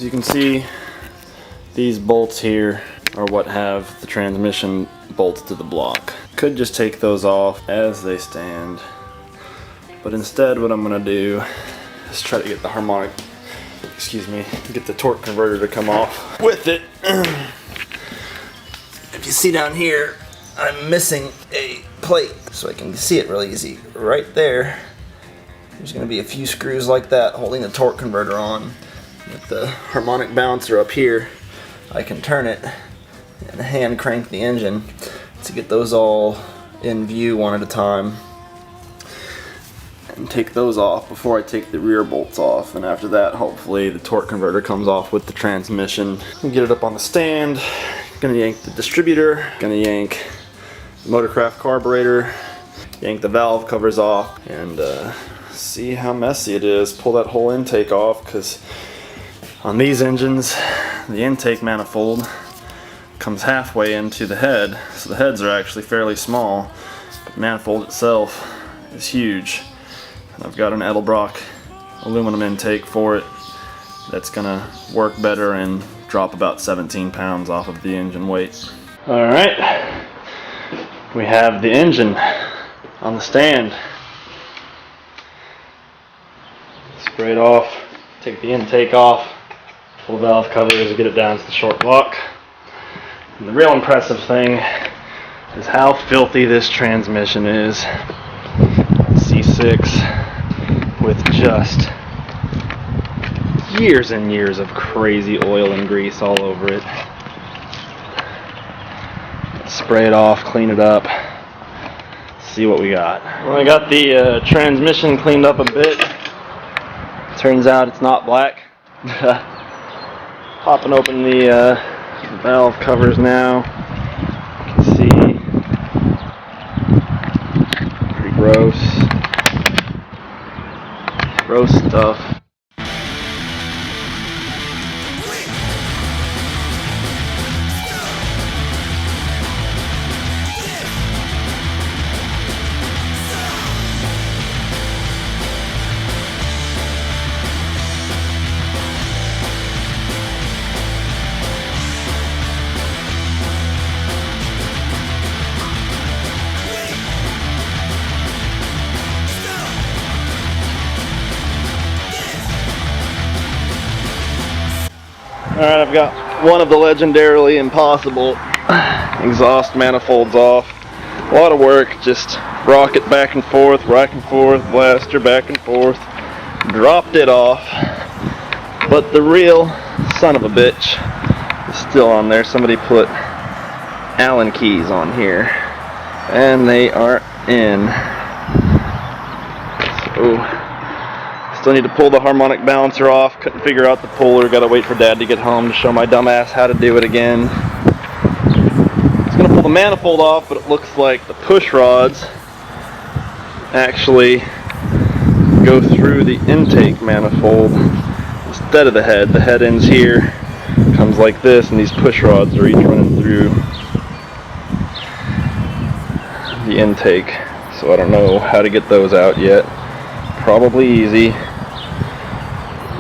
As you can see, these bolts here are what have the transmission bolted to the block. Could just take those off as they stand, but instead what I'm gonna do is try to get the harmonic, get the torque converter to come off with it. If you see down here, I'm missing a plate, so I can see it really easy. Right there, there's gonna be a few screws like that holding the torque converter on. With the harmonic balancer up here, I can turn it and hand crank the engine to get those all in view one at a time, and take those off before I take the rear bolts off. And after that, hopefully the torque converter comes off with the transmission. Get it up on the stand. Gonna yank the distributor, gonna yank the Motorcraft carburetor, yank the valve covers off, and see how messy it is. Pull that whole intake off, because on these engines, the intake manifold comes halfway into the head, so the heads are actually fairly small, but the manifold itself is huge. And I've got an Edelbrock aluminum intake for it that's gonna work better and drop about 17 pounds off of the engine weight. Alright, we have the engine on the stand. Spray it off, take the intake off, pull the valve covers, get it down to the short block. And the real impressive thing is how filthy this transmission is. C6 with just years and years of crazy oil and grease all over it. Spray it off, clean it up, see what we got. Well, I got the transmission cleaned up a bit. Turns out it's not black. Popping open the valve covers now. You can see pretty gross stuff. Alright, I've got one of the legendarily impossible exhaust manifolds off. A lot of work, just rock it back and forth, blaster back and forth. Dropped it off. But the real son of a bitch is still on there. Somebody put Allen keys on here, and they are in. So still need to pull the harmonic balancer off. Couldn't figure out the puller. Gotta wait for Dad to get home to show my dumbass how to do it again. It's gonna pull the manifold off, but it looks like the push rods actually go through the intake manifold instead of the head. The head ends here, comes like this, and these push rods are each running through the intake. So I don't know how to get those out yet. Probably easy,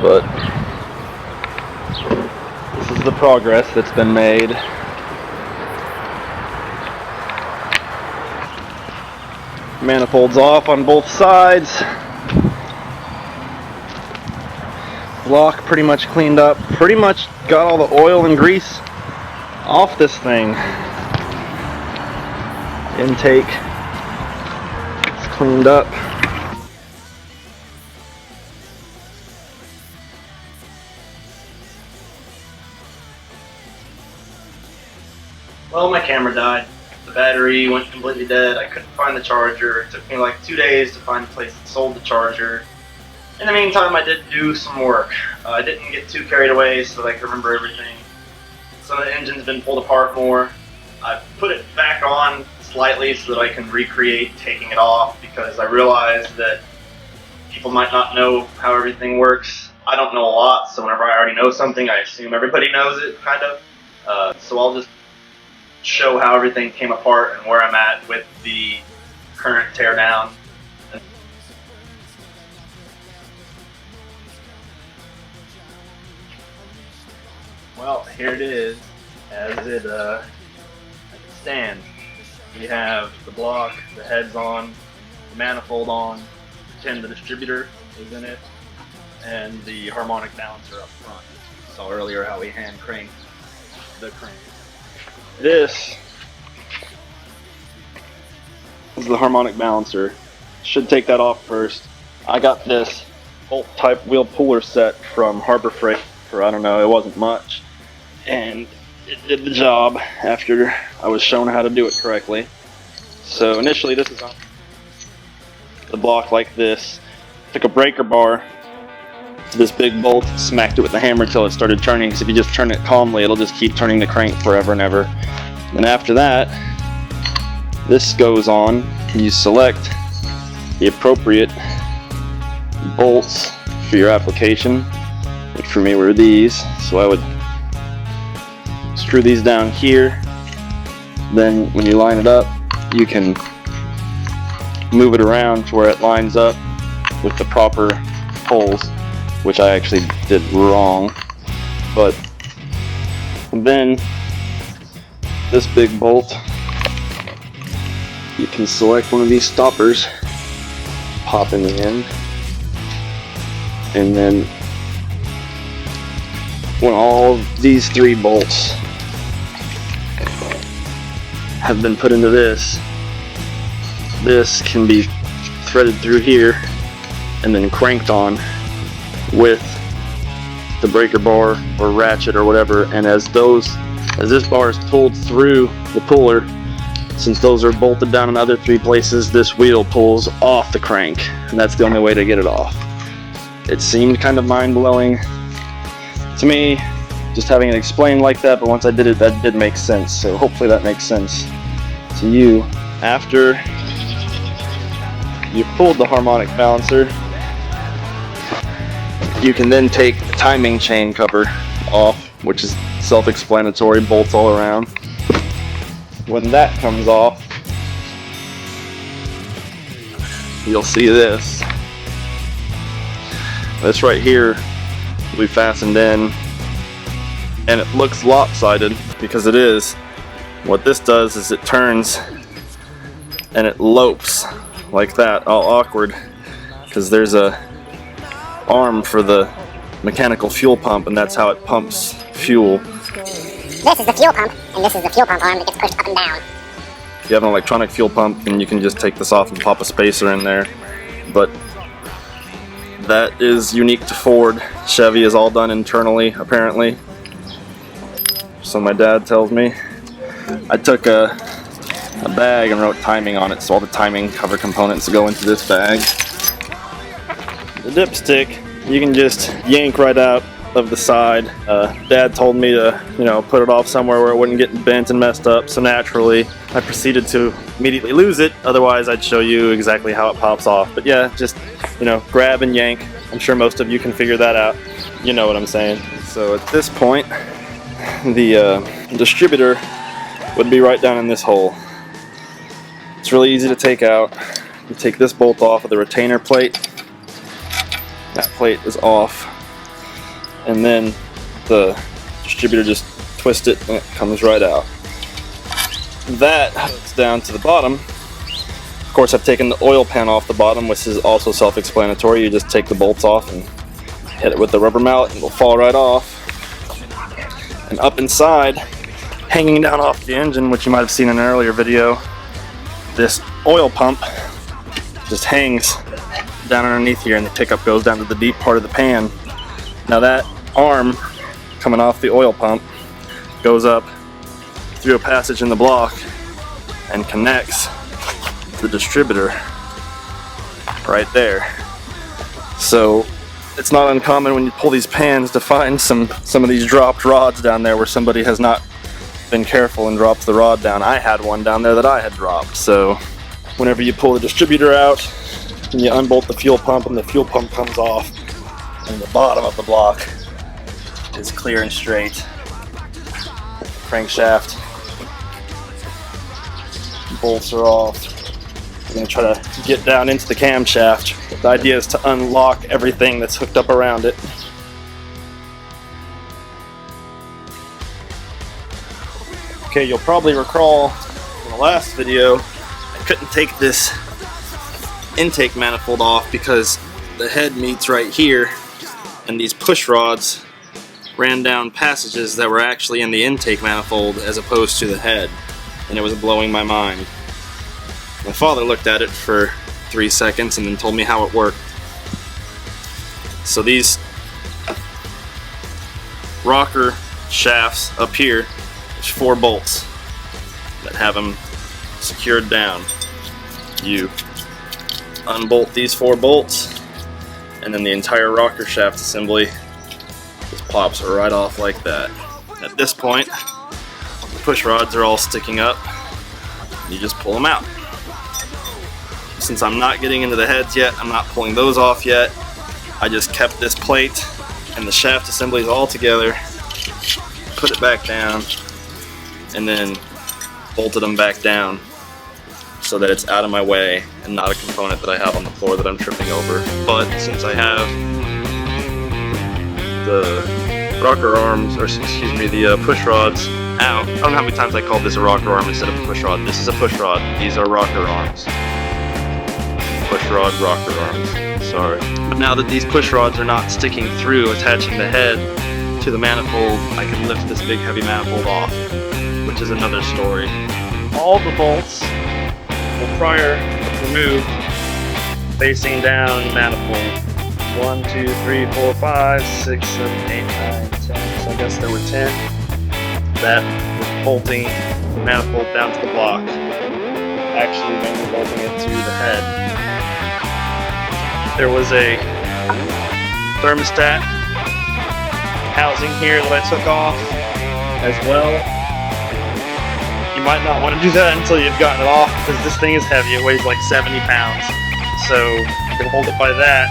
but this is the progress that's been made. Manifolds off on both sides. Block pretty much cleaned up. Pretty much got all the oil and grease off this thing. Intake is cleaned up. Well, my camera died. The battery went completely dead. I couldn't find the charger. It took me like 2 days to find a place that sold the charger. In the meantime, I did do some work. I didn't get too carried away so that I could remember everything. Some of the engine's been pulled apart more. I put it back on slightly so that I can recreate taking it off, because I realized that people might not know how everything works. I don't know a lot, so whenever I already know something, I assume everybody knows it, kind of. So I'll just show how everything came apart and where I'm at with the current teardown. Well, here it is as it stands. We have the block, the heads on, the manifold on, pretend the distributor is in it, and the harmonic balancer up front. You saw earlier how we hand cranked the crank. This is the harmonic balancer. Should take that off first. I got this bolt type wheel puller set from Harbor Freight for, I don't know, it wasn't much. And it did the job after I was shown how to do it correctly. So initially this is on the block like this. Took a breaker bar to this big bolt, smacked it with the hammer until it started turning, because if you just turn it calmly it'll just keep turning the crank forever and ever. And after that, this goes on. You select the appropriate bolts for your application, which for me were these. So I would screw these down here. Then when you line it up, you can move it around to where it lines up with the proper holes, which I actually did wrong. But then this big bolt, you can select one of these stoppers, pop in the end, and then when all these 3 bolts have been put into this can be threaded through here and then cranked on with the breaker bar or ratchet or whatever. And as this bar is pulled through the puller, since those are bolted down in other 3 places, this wheel pulls off the crank, and that's the only way to get it off. It seemed kind of mind-blowing to me, just having it explained like that, but once I did it, that did make sense. So hopefully that makes sense to you. After you pulled the harmonic balancer, you can then take the timing chain cover off, which is self-explanatory, bolts all around. When that comes off, you'll see this. This right here will be fastened in, and it looks lopsided because it is. What this does is it turns and it lopes like that, all awkward, because there's a arm for the mechanical fuel pump, and that's how it pumps fuel. This is the fuel pump, and this is the fuel pump arm that gets pushed up and down. If you have an electronic fuel pump, then you can just take this off and pop a spacer in there. But that is unique to Ford. Chevy is all done internally, apparently. So my dad tells me. I took a bag and wrote timing on it, so all the timing cover components go into this bag. The dipstick, you can just yank right out of the side. Dad told me to, put it off somewhere where it wouldn't get bent and messed up, so naturally I proceeded to immediately lose it. Otherwise I'd show you exactly how it pops off. But yeah, just, grab and yank. I'm sure most of you can figure that out. You know what I'm saying. So at this point, the distributor would be right down in this hole. It's really easy to take out. You take this bolt off of the retainer plate. That plate is off. And then the distributor just twists it and it comes right out. That hooks down to the bottom. Of course, I've taken the oil pan off the bottom, which is also self-explanatory. You just take the bolts off and hit it with the rubber mallet and it'll fall right off. And up inside, hanging down off the engine, which you might have seen in an earlier video, this oil pump just hangs down underneath here, and the pickup goes down to the deep part of the pan. Now that arm coming off the oil pump goes up through a passage in the block and connects the distributor right there. So it's not uncommon when you pull these pans to find some of these dropped rods down there where somebody has not been careful and dropped the rod down. I had one down there that I had dropped. So whenever you pull the distributor out and you unbolt the fuel pump and the fuel pump comes off, and the bottom of the block is clear and straight. Crankshaft bolts are off. I'm going to try to get down into the camshaft. The idea is to unlock everything that's hooked up around it. Okay, you'll probably recall in the last video, I couldn't take this intake manifold off because the head meets right here, and these push rods ran down passages that were actually in the intake manifold as opposed to the head, and it was blowing my mind. My father looked at it for 3 seconds and then told me how it worked. So these rocker shafts up here, there's 4 bolts that have them secured down. You unbolt these 4 bolts, and then the entire rocker shaft assembly just pops right off like that. At this point, the push rods are all sticking up. You just pull them out. Since I'm not getting into the heads yet, I'm not pulling those off yet. I just kept this plate and the shaft assemblies all together, put it back down, and then bolted them back down so that it's out of my way and not a component that I have on the floor that I'm tripping over. But since I have the rocker arms, or excuse me, the push rods out, I don't know how many times I called this a rocker arm instead of a push rod. This is a push rod. These are rocker arms. Push rod, rocker arms. Sorry. But now that these push rods are not sticking through, attaching the head to the manifold, I can lift this big heavy manifold off, which is another story. All the bolts were prior removed facing down manifold. 1, 2, 3, 4, 5, 6, 7, 8, 9, 10. So I guess there were 10 that were bolting the manifold down to the block. Actually, then we're bolting it to the head. There was a thermostat housing here that I took off as well. You might not want to do that until you've gotten it off, because this thing is heavy. It weighs like 70 pounds. So you can hold it by that.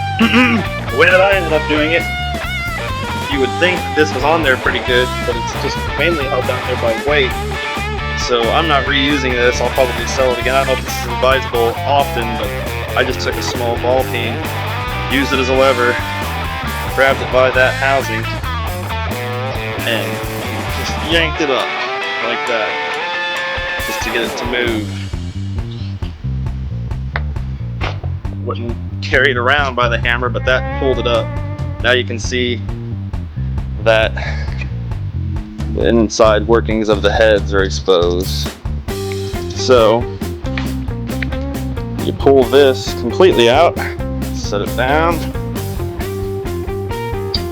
The way that I ended up doing it, you would think this was on there pretty good, but it's just mainly held down there by weight. So I'm not reusing this. I'll probably sell it again. I don't know if this is advisable often, but I just took a small ball peen, used it as a lever, grabbed it by that housing, and just yanked it up like that, just to get it to move. Wouldn't carry it around by the hammer, but that pulled it up. Now you can see that the inside workings of the heads are exposed. So you pull this completely out, set it down,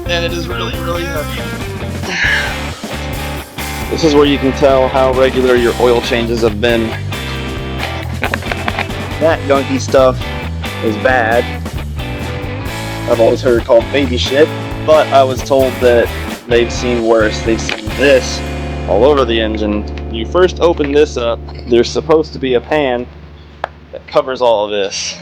and it is really, really heavy. This is where you can tell how regular your oil changes have been. That gunky stuff is bad. I've always heard it called baby shit, but I was told that they've seen worse. They've seen this all over the engine. When you first open this up, there's supposed to be a pan that covers all of this.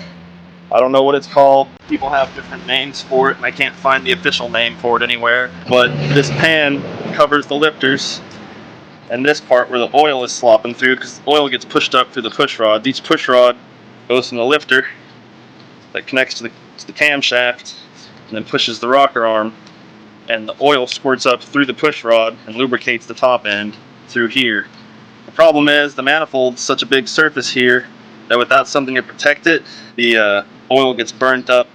I don't know what it's called. People have different names for it, and I can't find the official name for it anywhere. But this pan covers the lifters, and this part where the oil is slopping through, because the oil gets pushed up through the push rod. Each push rod goes from the lifter that connects to the camshaft, and then pushes the rocker arm, and the oil squirts up through the push rod and lubricates the top end through here. The problem is the manifold's such a big surface here that without something to protect it, the oil gets burnt up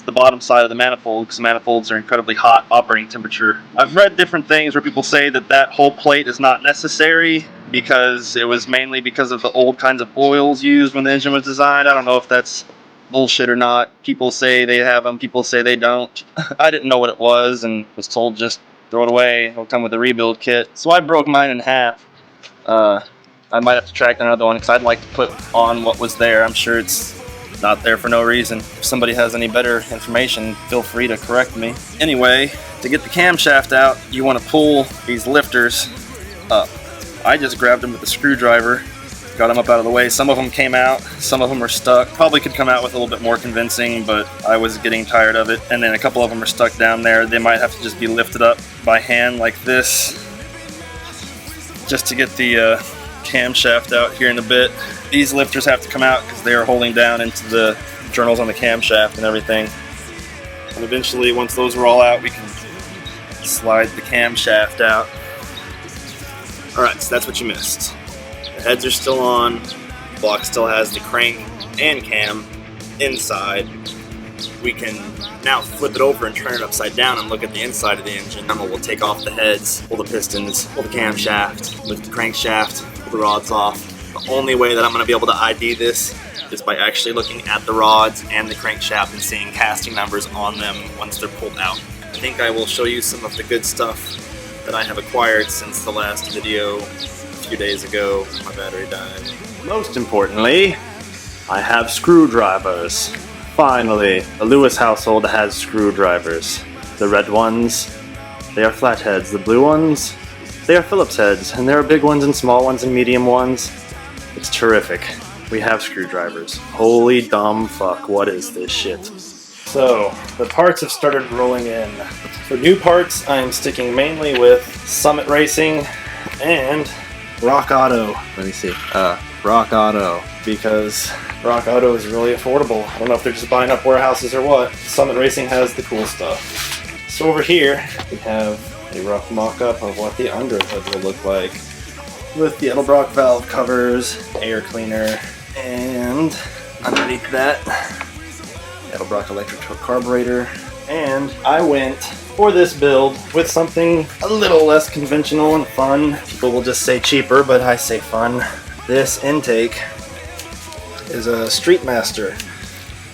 the bottom side of the manifold, because manifolds are incredibly hot operating temperature. I've read different things where people say that that whole plate is not necessary because it was mainly because of the old kinds of oils used when the engine was designed. I don't know if that's bullshit or not. People say they have them, people say they don't. I didn't know what it was and was told just throw it away, it'll come with a rebuild kit. So I broke mine in half. I might have to track another one because I'd like to put on what was there. I'm sure it's not there for no reason. If somebody has any better information, feel free to correct me. Anyway, to get the camshaft out, you want to pull these lifters up. I just grabbed them with a screwdriver, got them up out of the way. Some of them came out, some of them are stuck. Probably could come out with a little bit more convincing, but I was getting tired of it. And then a couple of them are stuck down there. They might have to just be lifted up by hand like this, just to get the camshaft out here in a bit. These lifters have to come out because they are holding down into the journals on the camshaft and everything. And eventually, once those are all out, we can slide the camshaft out. Alright, so that's what you missed. The heads are still on, the block still has the crank and cam inside. We can now flip it over and turn it upside down and look at the inside of the engine. And we'll take off the heads, pull the pistons, pull the camshaft, lift the crankshaft, pull the rods off. The only way that I'm going to be able to ID this is by actually looking at the rods and the crankshaft and seeing casting numbers on them once they're pulled out. I think I will show you some of the good stuff that I have acquired since the last video a few days ago. My battery died. Most importantly, I have screwdrivers. Finally, the Lewis household has screwdrivers. The red ones, they are flatheads. The blue ones, they are Phillips heads. And there are big ones and small ones and medium ones. It's terrific. We have screwdrivers. Holy dumb fuck, what is this shit? So, the parts have started rolling in. For new parts, I am sticking mainly with Summit Racing and Rock Auto. Let me see. Rock Auto. Because Rock Auto is really affordable. I don't know if they're just buying up warehouses or what. Summit Racing has the cool stuff. So over here, we have a rough mock-up of what the underhood will look like. With the Edelbrock valve covers, air cleaner, and underneath that, Edelbrock electric torque carburetor. And I went for this build with something a little less conventional and fun. People will just say cheaper, but I say fun. This intake is a Streetmaster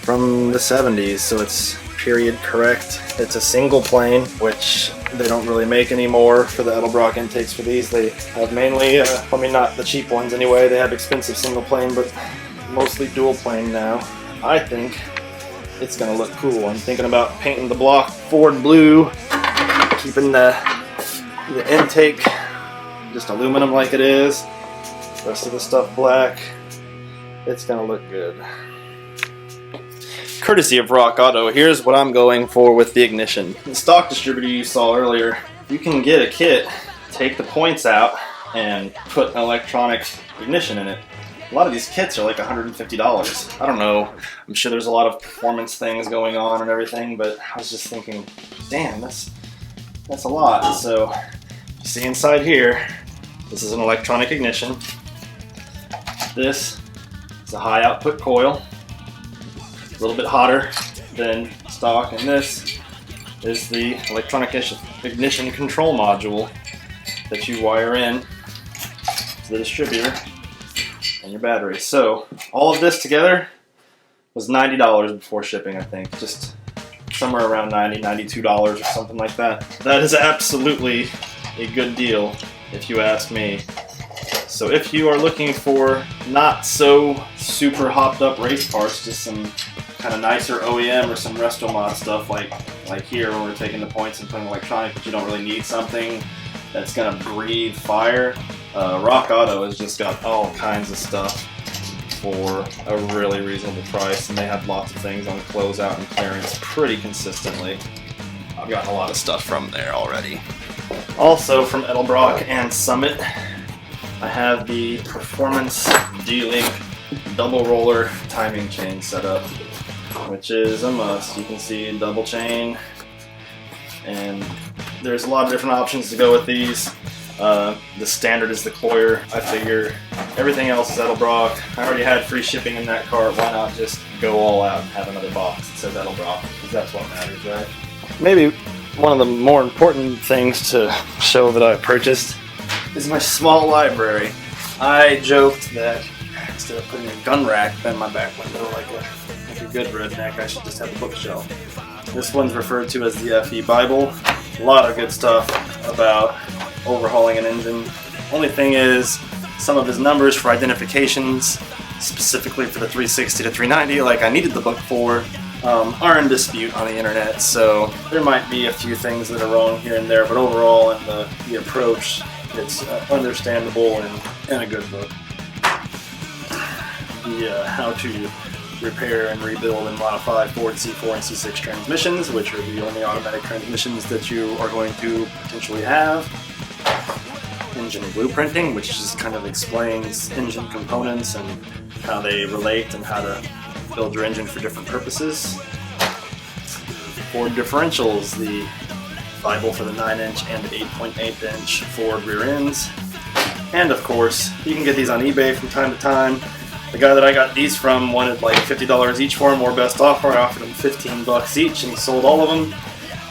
from the 70s, so it's period correct. It's a single plane, which they don't really make anymore for the Edelbrock intakes for these. They have mainly, I mean not the cheap ones anyway, they have expensive single plane, but mostly dual plane now. I think it's gonna look cool. I'm thinking about painting the block Ford blue, keeping the intake just aluminum like it is, the rest of the stuff black. It's gonna look good. Courtesy of Rock Auto, here's what I'm going for with the ignition. The stock distributor you saw earlier, you can get a kit, take the points out, and put an electronic ignition in it. A lot of these kits are like $150. I don't know, I'm sure there's a lot of performance things going on and everything, but I was just thinking, damn, that's a lot. So, you see inside here, this is an electronic ignition. This is a high output coil, a little bit hotter than stock, and this is the electronic ignition control module that you wire in to the distributor and your battery. So all of this together was $90 before shipping, I think. Just somewhere around $90, $92 or something like that. That is absolutely a good deal if you ask me. So if you are looking for not so super hopped up race parts, just some kind of nicer OEM or some resto mod stuff like here where we're taking the points and putting electronic, but you don't really need something that's gonna breathe fire, Rock Auto has just got all kinds of stuff for a really reasonable price, and they have lots of things on closeout and clearance pretty consistently. I've gotten a lot of stuff from there already. Also from Edelbrock and Summit, I have the Performance D-Link double roller timing chain setup, which is a must. You can see double chain, and there's a lot of different options to go with these. The standard is the Cloyer. I figure everything else is Edelbrock. I already had free shipping in that cart. Why not just go all out and have another box that says Edelbrock? Because that's what matters, right? Maybe one of the more important things to show that I purchased is my small library. I joked that instead of putting a gun rack in my back window like a good redneck, I should just have a bookshelf. This one's referred to as the FE Bible. A lot of good stuff about overhauling an engine. Only thing is, some of his numbers for identifications, specifically for the 360 to 390, like I needed the book for, are in dispute on the internet, so there might be a few things that are wrong here and there, but overall in the approach, it's understandable and a good book. The how to repair and rebuild and modify Ford C4 and C6 transmissions, which are the only automatic transmissions that you are going to potentially have. Engine blueprinting, which just kind of explains engine components and how they relate and how to build your engine for different purposes. Ford differentials, the Bible for the 9-inch and the 8.8-inch Ford rear ends. And of course, you can get these on eBay from time to time. The guy that I got these from wanted like $50 each for them, or best offer. I offered him 15 bucks each, and he sold all of them.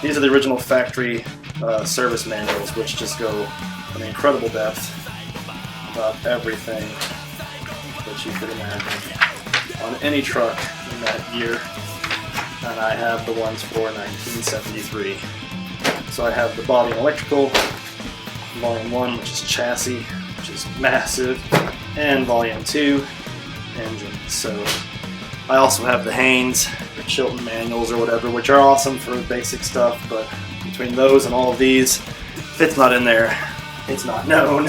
These are the original factory service manuals, which just go an incredible depth about everything that you could imagine on any truck in that year. And I have the ones for 1973. So I have the body and electrical, volume 1, which is chassis, which is massive, and volume 2, engine. So I also have the Haynes or Chilton manuals or whatever, which are awesome for basic stuff, but between those and all of these, if it's not in there, it's not known.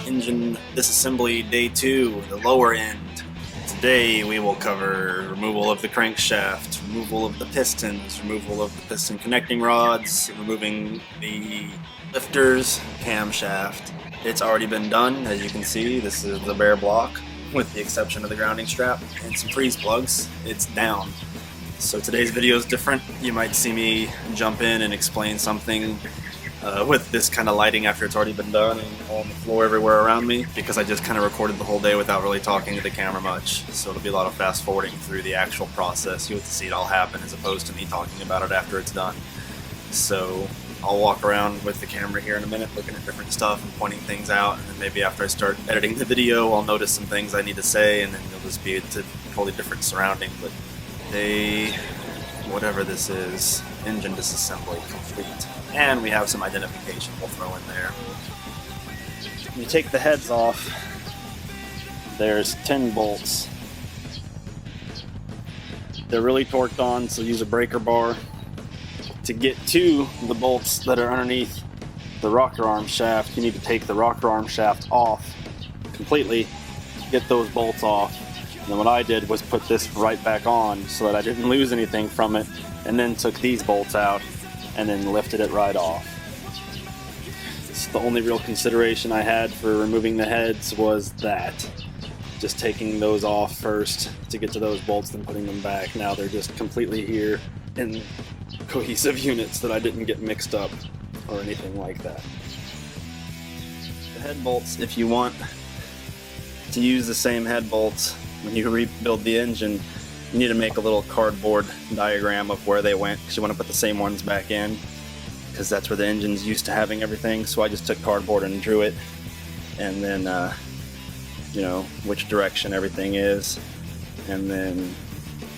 Engine disassembly day 2, the lower end. Today we will cover removal of the crankshaft, removal of the pistons, removal of the piston connecting rods, removing the lifters, camshaft. It's already been done, as you can see. This is the bare block, with the exception of the grounding strap and some freeze plugs. It's down. So today's video is different. You might see me jump in and explain something with this kind of lighting after it's already been done and on the floor everywhere around me, because I just kind of recorded the whole day without really talking to the camera much. So it'll be a lot of fast forwarding through the actual process. You'll get to see it all happen as opposed to me talking about it after it's done. So I'll walk around with the camera here in a minute looking at different stuff and pointing things out, and then maybe after I start editing the video I'll notice some things I need to say, and then you'll just be a totally different surrounding. But whatever this is, engine disassembly complete. And we have some identification we'll throw in there. When you take the heads off, there's 10 bolts. They're really torqued on, so use a breaker bar. To get to the bolts that are underneath the rocker arm shaft, you need to take the rocker arm shaft off completely, get those bolts off. And then what I did was put this right back on so that I didn't lose anything from it, and then took these bolts out and then lifted it right off. It's the only real consideration I had for removing the heads was that. Just taking those off first to get to those bolts, then putting them back. Now they're just completely here in cohesive units that I didn't get mixed up or anything like that. The head bolts, if you want to use the same head bolts when you rebuild the engine, you need to make a little cardboard diagram of where they went, because you want to put the same ones back in, because that's where the engine's used to having everything. So I just took cardboard and drew it, and then you know, which direction everything is, and then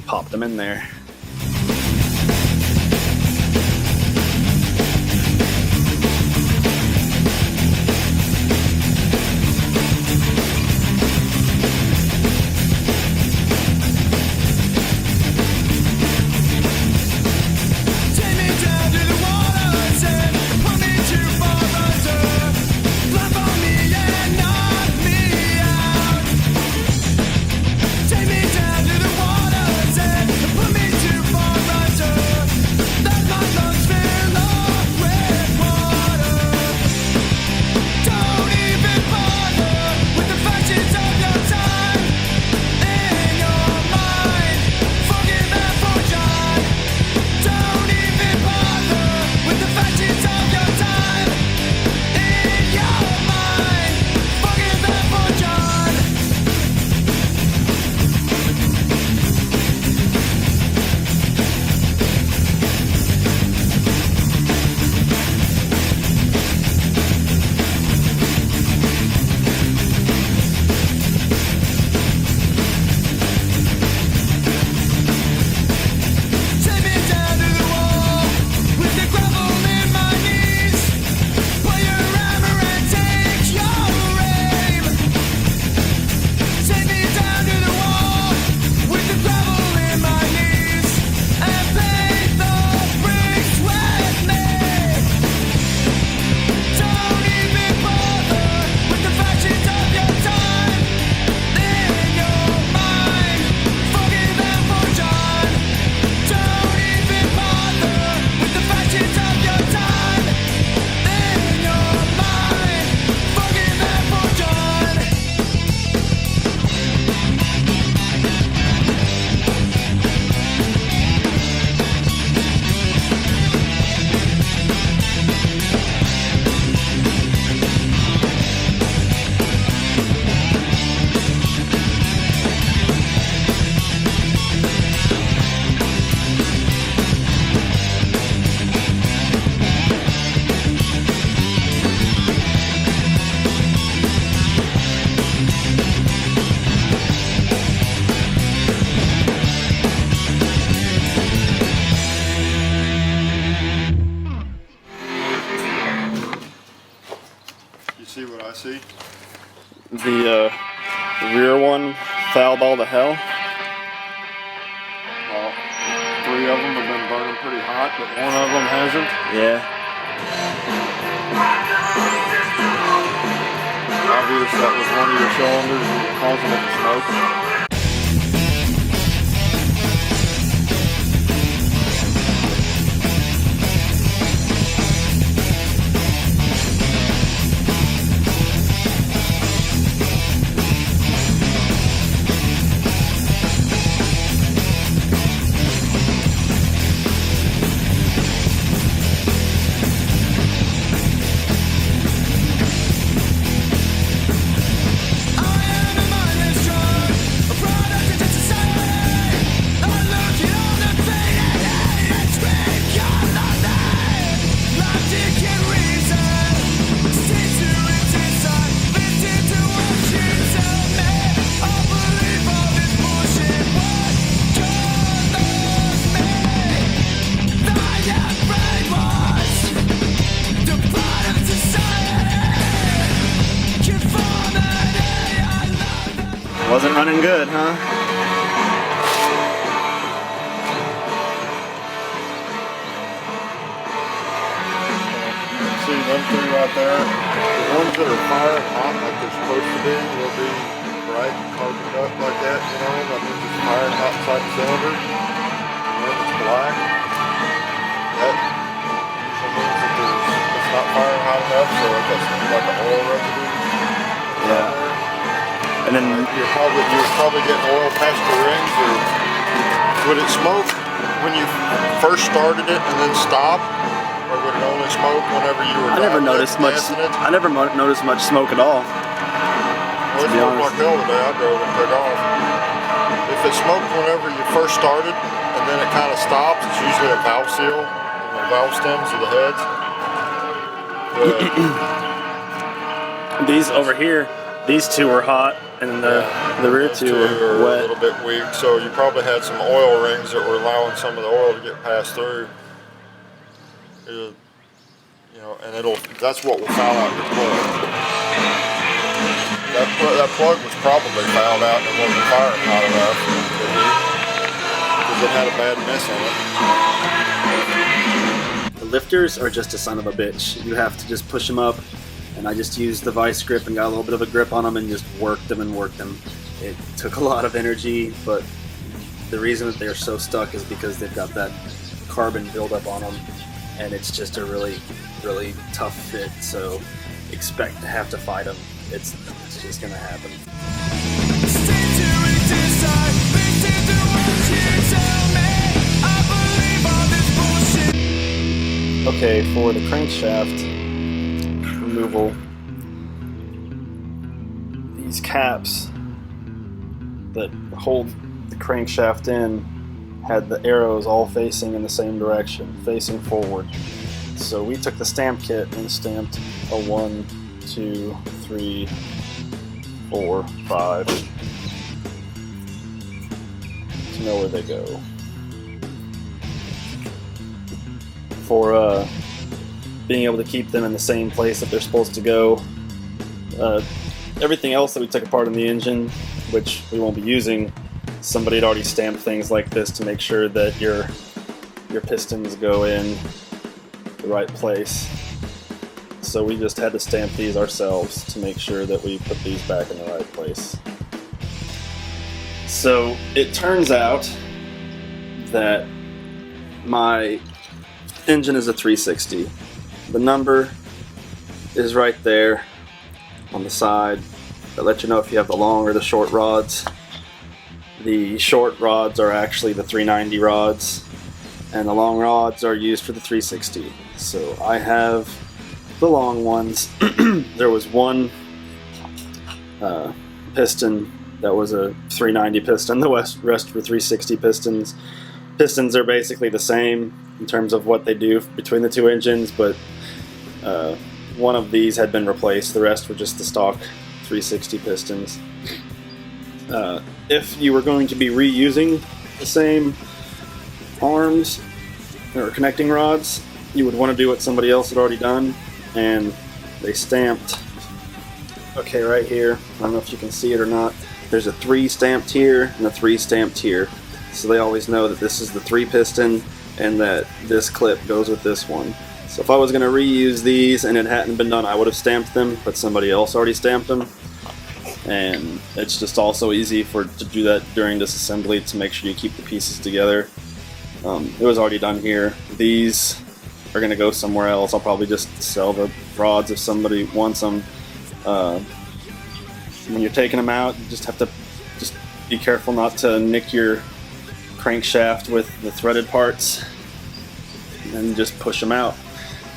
pop them in there. Take me down to the water, put me see. The rear one fouled all to hell. Well, 3 of them have been burning pretty hot, but 1 of them hasn't. Yeah. Obvious that was one of your cylinders causing it to smoke. Wasn't running good, huh? See them 3 right there. The ones that are firing hot like they're supposed to be will be bright and carboned up like that, you know. That means it's firing hot inside the cylinder. And when it's black, that usually means that it's not firing hot enough, so it gets like an oil residue. Yeah. And then you're probably getting oil past the rings. Or would it smoke when you first started it and then stop, or would it only smoke whenever you were? I never noticed much. I never noticed much smoke at all. Well, it smoked like hell the day I drove it and took off. If it smoked whenever you first started and then it kind of stops, it's usually a valve seal and the valve stems of the heads. These over here, these 2 were hot, and the rear 2 were wet. A little bit weak, so you probably had some oil rings that were allowing some of the oil to get passed through. You know, and that's what will foul out your plug. That plug was probably fouled out and it wasn't firing hot enough because it had a bad miss on it. The lifters are just a son of a bitch. You have to just push them up, and I just used the vice grip and got a little bit of a grip on them and just worked them and worked them. It took a lot of energy, but the reason that they're so stuck is because they've got that carbon buildup on them, and it's just a really, really tough fit, so expect to have to fight them. It's just gonna happen. Okay, for the crankshaft removal, these caps that hold the crankshaft in had the arrows all facing in the same direction, facing forward. So we took the stamp kit and stamped a 1, 2, 3, 4, 5 to know where they go. For being able to keep them in the same place that they're supposed to go. Everything else that we took apart in the engine, which we won't be using, somebody had already stamped things like this to make sure that your pistons go in the right place. So we just had to stamp these ourselves to make sure that we put these back in the right place. So it turns out that my engine is a 360. The number is right there on the side that lets you know if you have the long or the short rods. The short rods are actually the 390 rods, and the long rods are used for the 360. So I have the long ones. There was one piston that was a 390 piston. The rest were 360 pistons. Pistons are basically the same in terms of what they do between the 2 engines, but one of these had been replaced. The rest were just the stock 360 pistons. If you were going to be reusing the same arms or connecting rods, you would want to do what somebody else had already done, and they stamped Okay, right here, I don't know if you can see it or not, there's a 3 stamped here and a 3 stamped here. So they always know that this is the 3 piston and that this clip goes with this one. So if I was going to reuse these and it hadn't been done, I would have stamped them, but somebody else already stamped them. And it's just also easy to do that during disassembly to make sure you keep the pieces together. It was already done here. These are going to go somewhere else. I'll probably just sell the rods if somebody wants them. When you're taking them out, you just have to be careful not to nick your crankshaft with the threaded parts, and just push them out.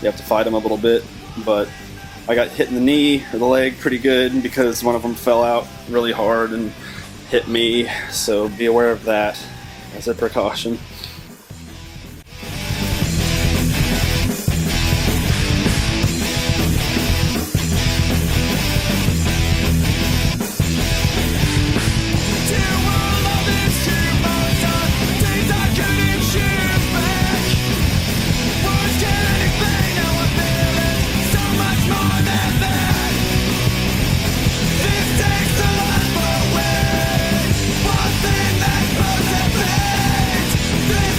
You have to fight them a little bit, but I got hit in the knee or the leg pretty good because one of them fell out really hard and hit me, so be aware of that as a precaution. This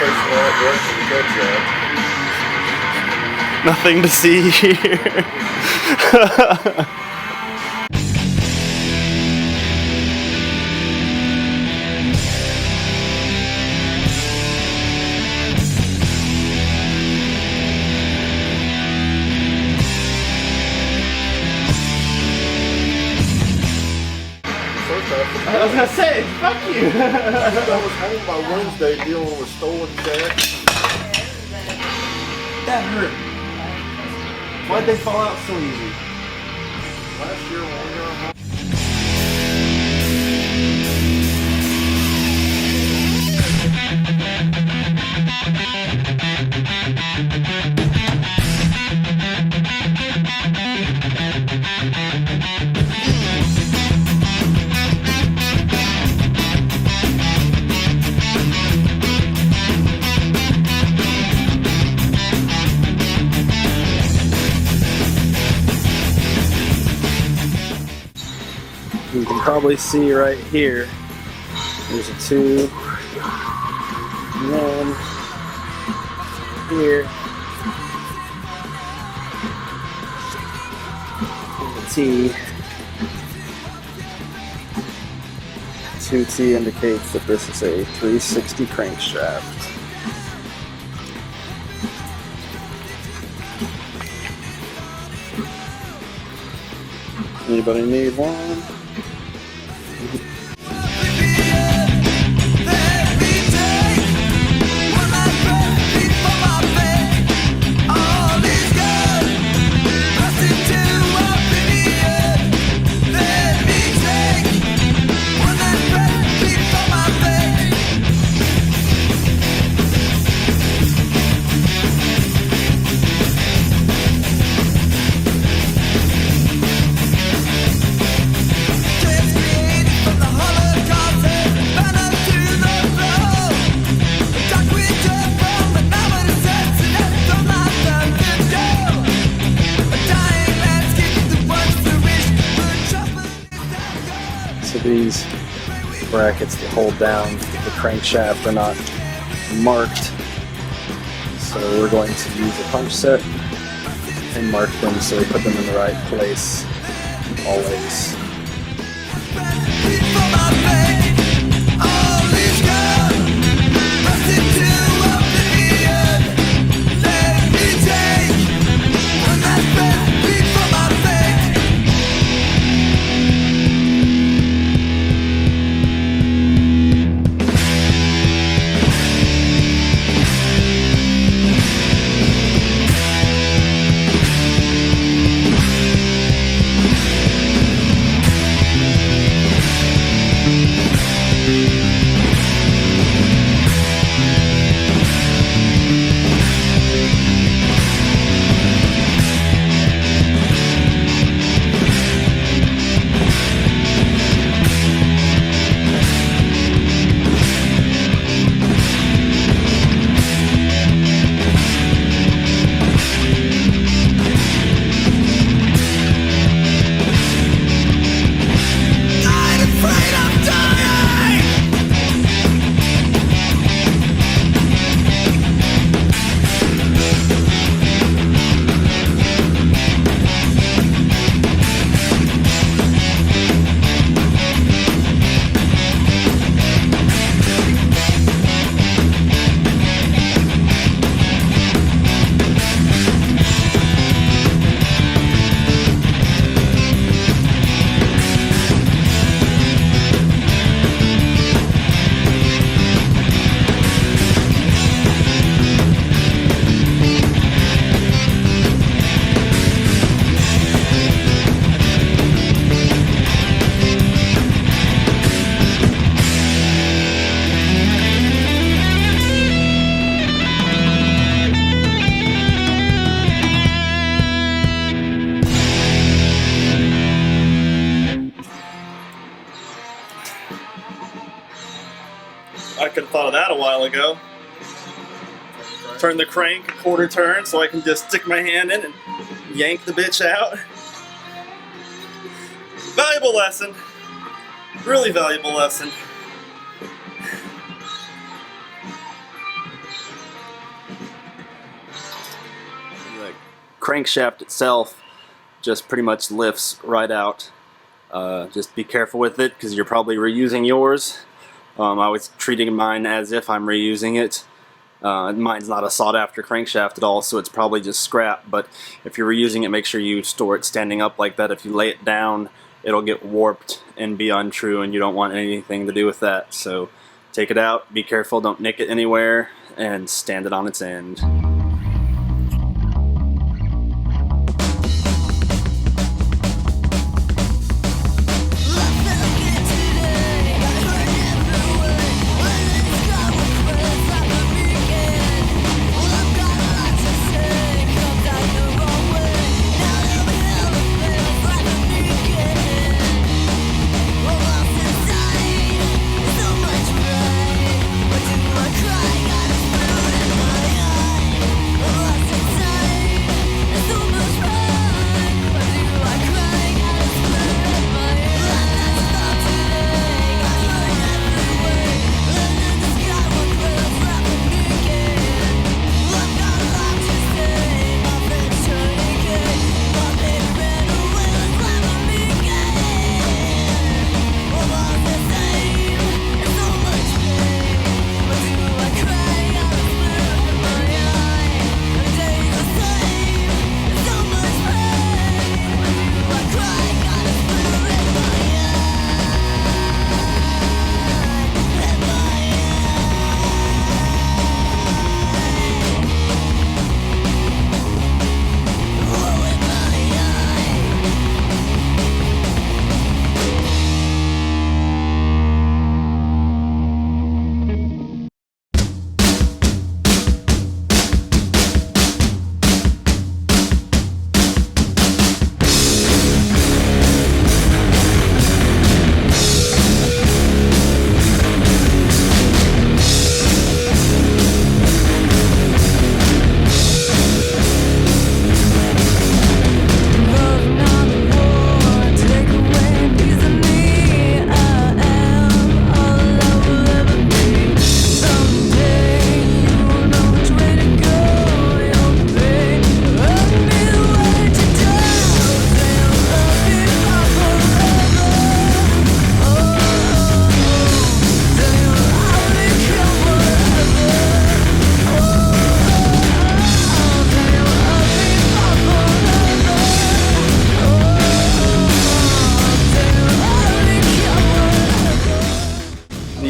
place in the right direction to catch that. Nothing to see here. I was gonna say, fuck you. I was home by Wednesday dealing with stolen jacks. That hurt. Why'd they fall out so easy? Last year when we were home. You can probably see right here, there's a tube, and then here, the T. 2T indicates that this is a 360 crankshaft. Anybody need one? So these brackets that hold down the crankshaft are not marked. So we're going to use a punch set and mark them so we put them in the right place always. I could have thought of that a while ago. Turn the crank a quarter turn so I can just stick my hand in and yank the bitch out. Valuable lesson. Really valuable lesson. crankshaft itself just pretty much lifts right out. Just be careful with it because you're probably reusing yours. I was treating mine as if I'm reusing it. Mine's not a sought after crankshaft at all, so it's probably just scrap, but if you're reusing it, make sure you store it standing up like that. If you lay it down, it'll get warped and be untrue, and you don't want anything to do with that. So take it out, be careful, don't nick it anywhere, and stand it on its end.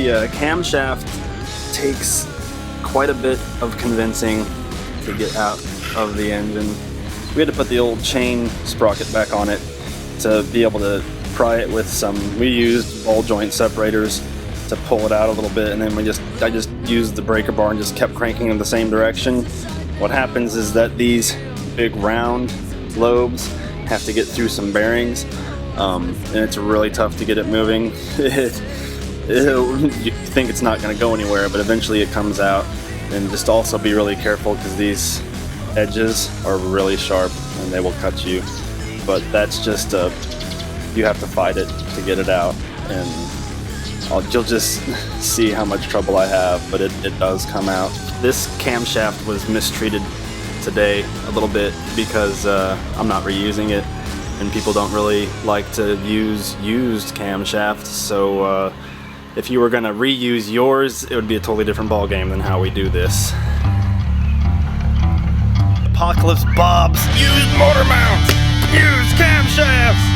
The camshaft takes quite a bit of convincing to get out of the engine. We had to put the old chain sprocket back on it to be able to pry it with some, we used ball joint separators to pull it out a little bit, and then I just used the breaker bar and just kept cranking in the same direction. What happens is that these big round lobes have to get through some bearings, and it's really tough to get it moving. You think it's not going to go anywhere, but eventually it comes out. And just also be really careful because these edges are really sharp and they will cut you. But that's just you have to fight it to get it out, and you'll just see how much trouble I have, but it does come out. This camshaft was mistreated today a little bit because I'm not reusing it, and people don't really like to use used camshafts, so if you were going to reuse yours, it would be a totally different ball game than how we do this. Apocalypse Bob's used motor mounts, used camshafts.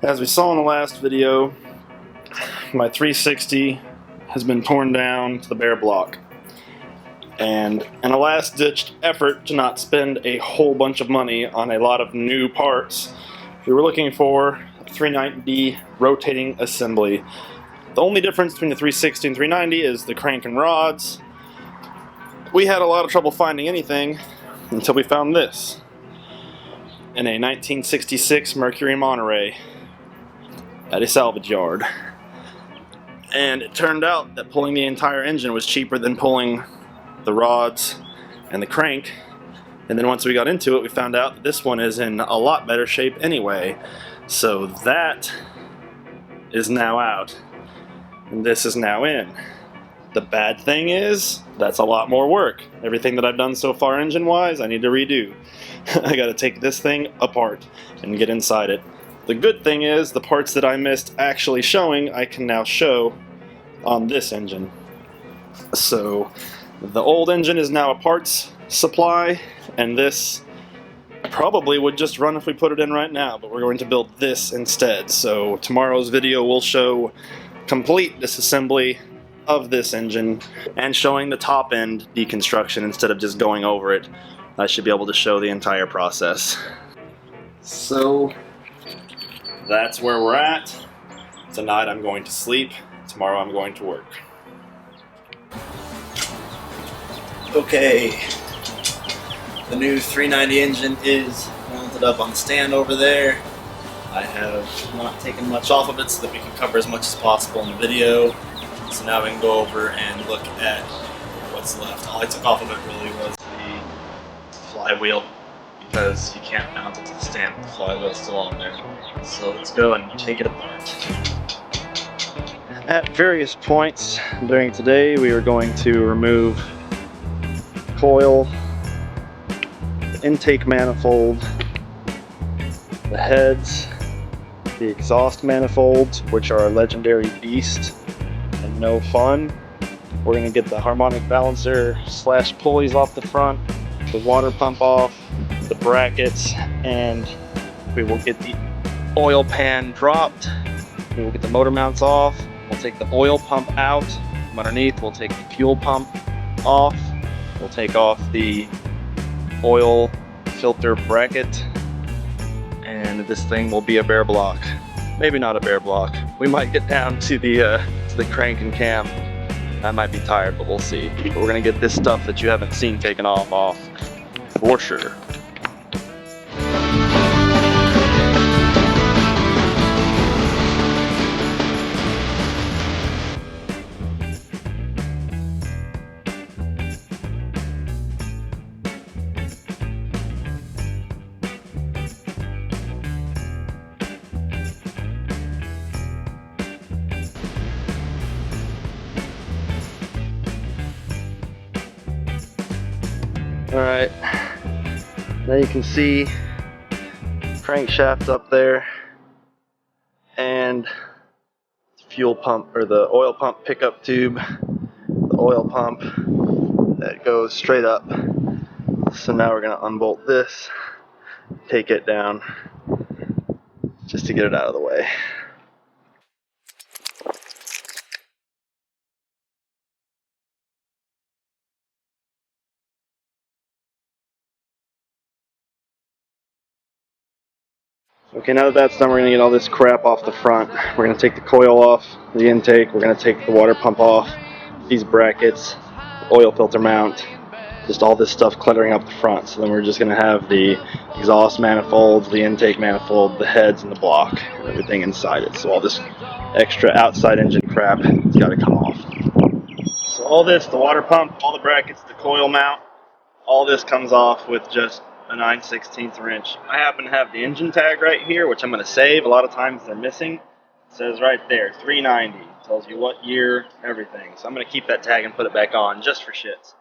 As we saw in the last video, my 360 has been torn down to the bare block. And in a last-ditch effort to not spend a whole bunch of money on a lot of new parts, we were looking for a 390 rotating assembly. The only difference between the 360 and 390 is the crank and rods. We had a lot of trouble finding anything until we found this in a 1966 Mercury Monterey at a salvage yard. And it turned out that pulling the entire engine was cheaper than pulling the rods and the crank. And then once we got into it, we found out that this one is in a lot better shape anyway. So that is now out, and this is now in. The bad thing is, that's a lot more work. Everything that I've done so far engine-wise, I need to redo. I gotta take this thing apart and get inside it. The good thing is, the parts that I missed actually showing, I can now show on this engine. So, the old engine is now a parts supply, and this probably would just run if we put it in right now, but we're going to build this instead. So tomorrow's video will show complete disassembly of this engine and showing the top end deconstruction instead of just going over it. I should be able to show the entire process. So that's where we're at. Tonight I'm going to sleep, tomorrow I'm going to work. Okay, the new 390 engine is mounted up on the stand over there. I have not taken much off of it so that we can cover as much as possible in the video. So now we can go over and look at what's left. All I took off of it really was the flywheel, because you can't mount it to the stand with the flywheel still on there. So let's go and take it apart. At various points during today, we are going to remove coil, the intake manifold, the heads, the exhaust manifolds, which are a legendary beast and no fun. We're going to get the harmonic balancer / pulleys off the front, the water pump off, the brackets, and we will get the oil pan dropped. We will get the motor mounts off. We'll take the oil pump out. From underneath, we'll take the fuel pump off. We'll take off the oil filter bracket, and this thing will be a bare block. Maybe not a bare block. We might get down to the crank and cam. I might be tired, but we'll see. But we're gonna get this stuff that you haven't seen taken off for sure. Alright, now you can see crankshaft up there and the fuel pump, or the oil pump pickup tube, the oil pump that goes straight up. So now we're going to unbolt this, take it down just to get it out of the way. Okay, now that that's done, we're going to get all this crap off the front. We're going to take the coil off, the intake, we're going to take the water pump off, these brackets, the oil filter mount, just all this stuff cluttering up the front. So then we're just going to have the exhaust manifolds, the intake manifold, the heads, and the block, and everything inside it. So all this extra outside engine crap has got to come off. So all this, the water pump, all the brackets, the coil mount, all this comes off with just a 9/16 wrench. I happen to have the engine tag right here, which I'm going to save. A lot of times they're missing. It says right there, 390. Tells you what year, everything. So I'm going to keep that tag and put it back on just for shits.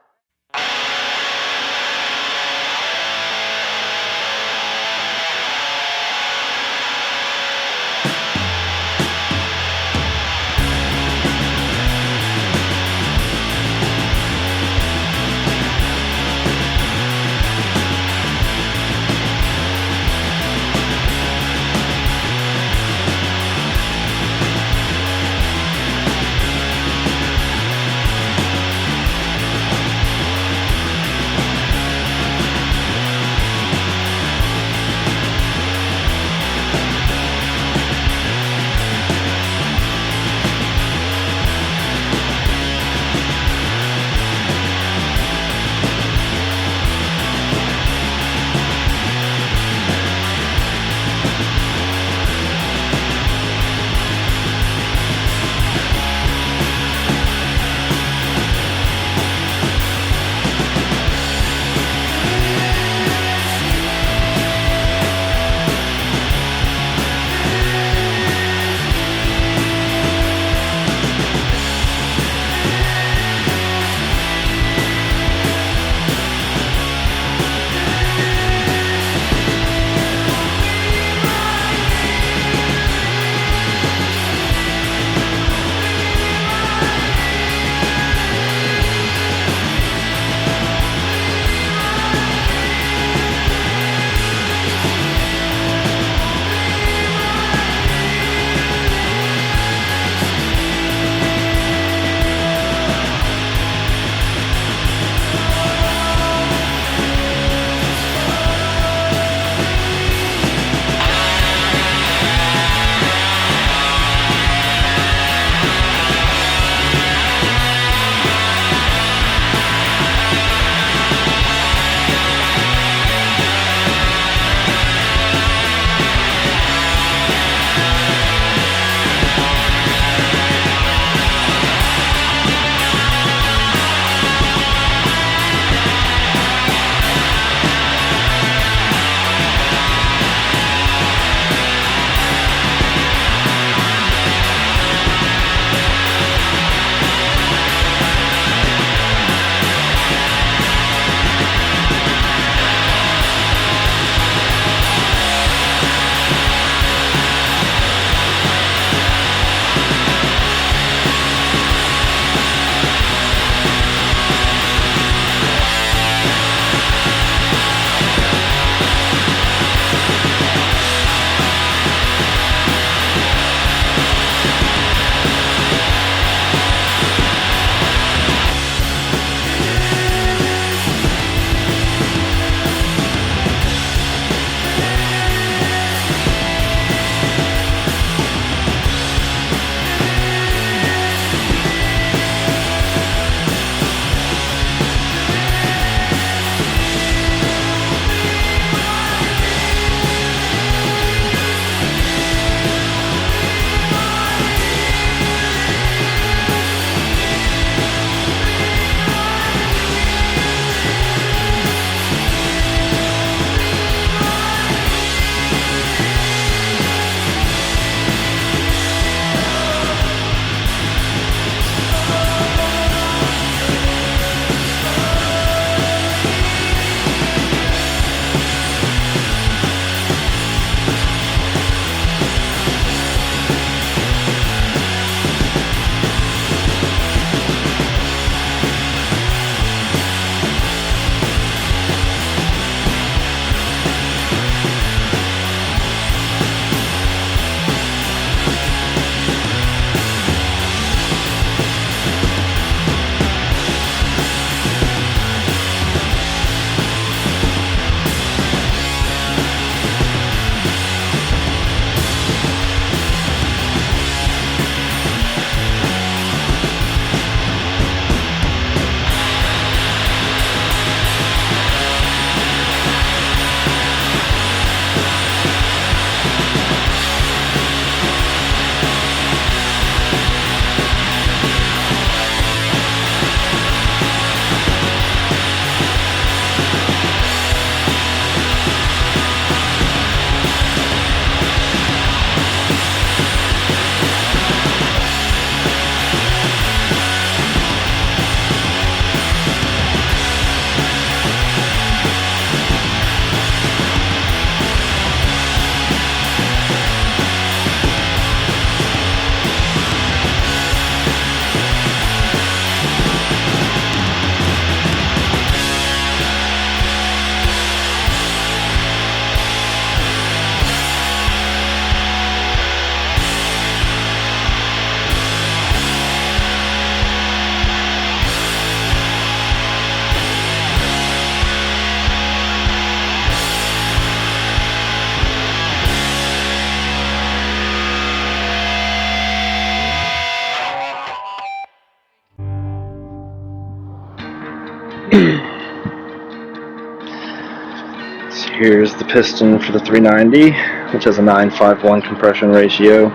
Here's the piston for the 390, which has a 951 compression ratio.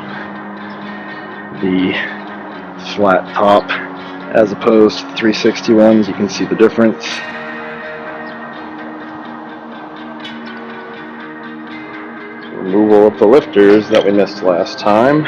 The flat top as opposed to the 360 ones, you can see the difference. Removal of the lifters that we missed last time.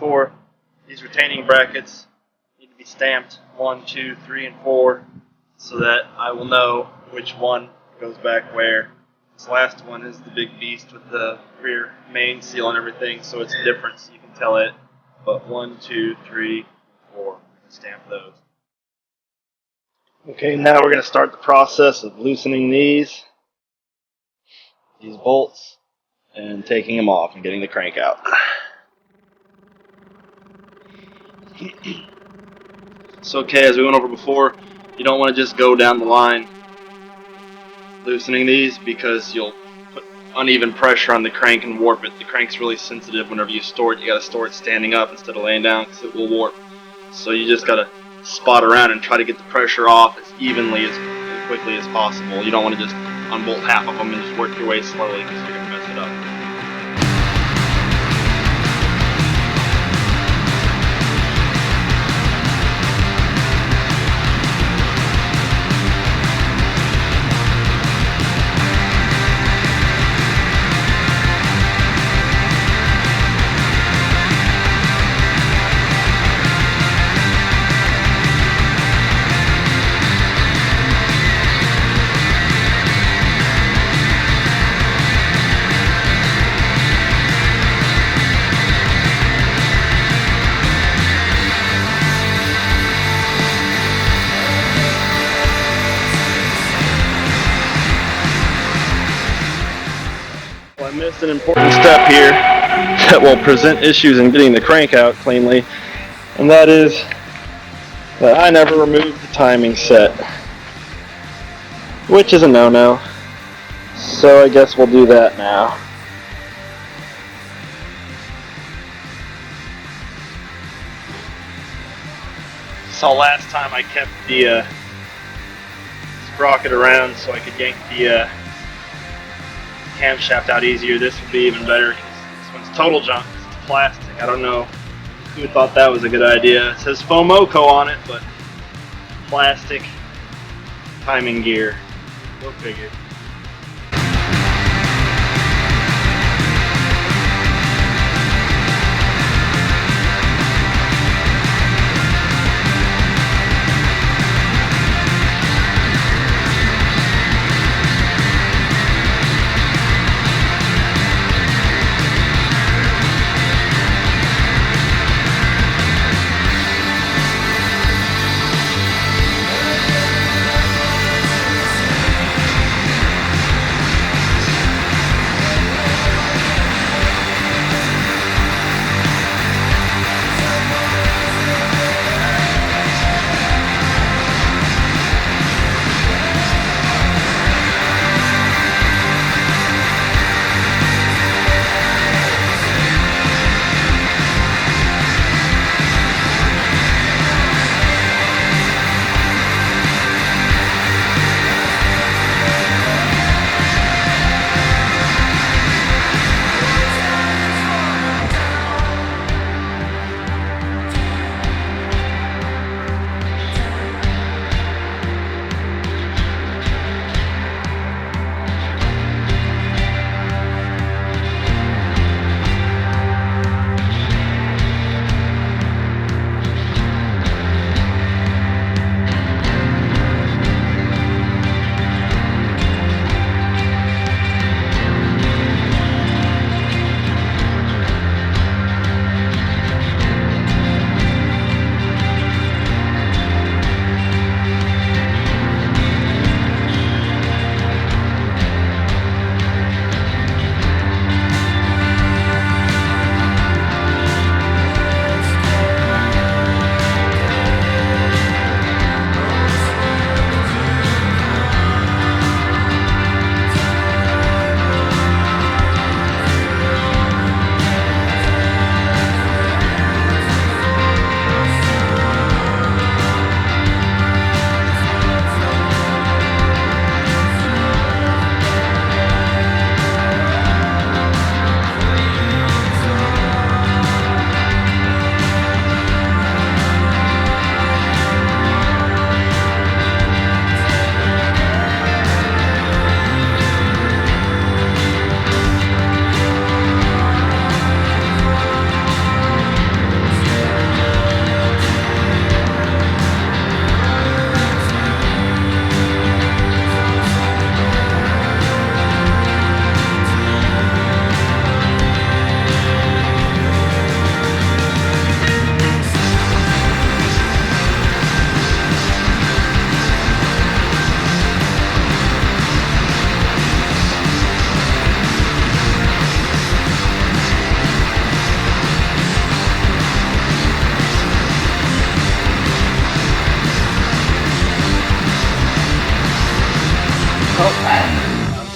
before, these retaining brackets need to be stamped 1, 2, 3, and 4 so that I will know which one goes back where. This last one is the big beast with the rear main seal and everything, so it's different, so you can tell it. But 1, 2, 3, 4, stamp those. Okay, now we're going to start the process of loosening these bolts and taking them off and getting the crank out. So okay, as we went over before, you don't want to just go down the line loosening these because you'll put uneven pressure on the crank and warp it. The crank's really sensitive whenever you store it. You got to store it standing up instead of laying down because it will warp. So you just got to spot around and try to get the pressure off as evenly as quickly as possible. You don't want to just unbolt half of them and just work your way slowly because you're going to mess it up. I missed an important step here that will present issues in getting the crank out cleanly, and that is that I never removed the timing set, which is a no-no, so I guess we'll do that now. So last time I kept the sprocket around so I could yank the camshaft out easier. This would be even better because this one's total junk. It's plastic. I don't know who thought that was a good idea. It says Fomoco on it, but plastic timing gear. Go figure.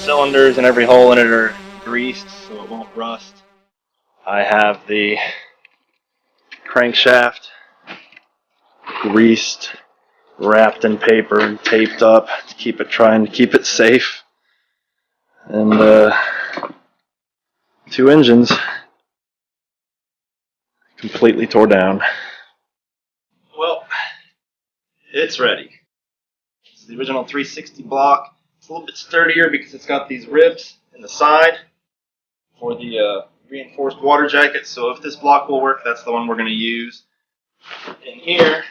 Cylinders and every hole in it are greased so it won't rust. I have the crankshaft greased, wrapped in paper and taped up to keep it, trying to keep it safe. And 2 engines completely tore down. Well, it's ready. It's the original 360 block. It's a little bit sturdier because it's got these ribs in the side for the reinforced water jacket. So if this block will work, that's the one we're going to use. In here,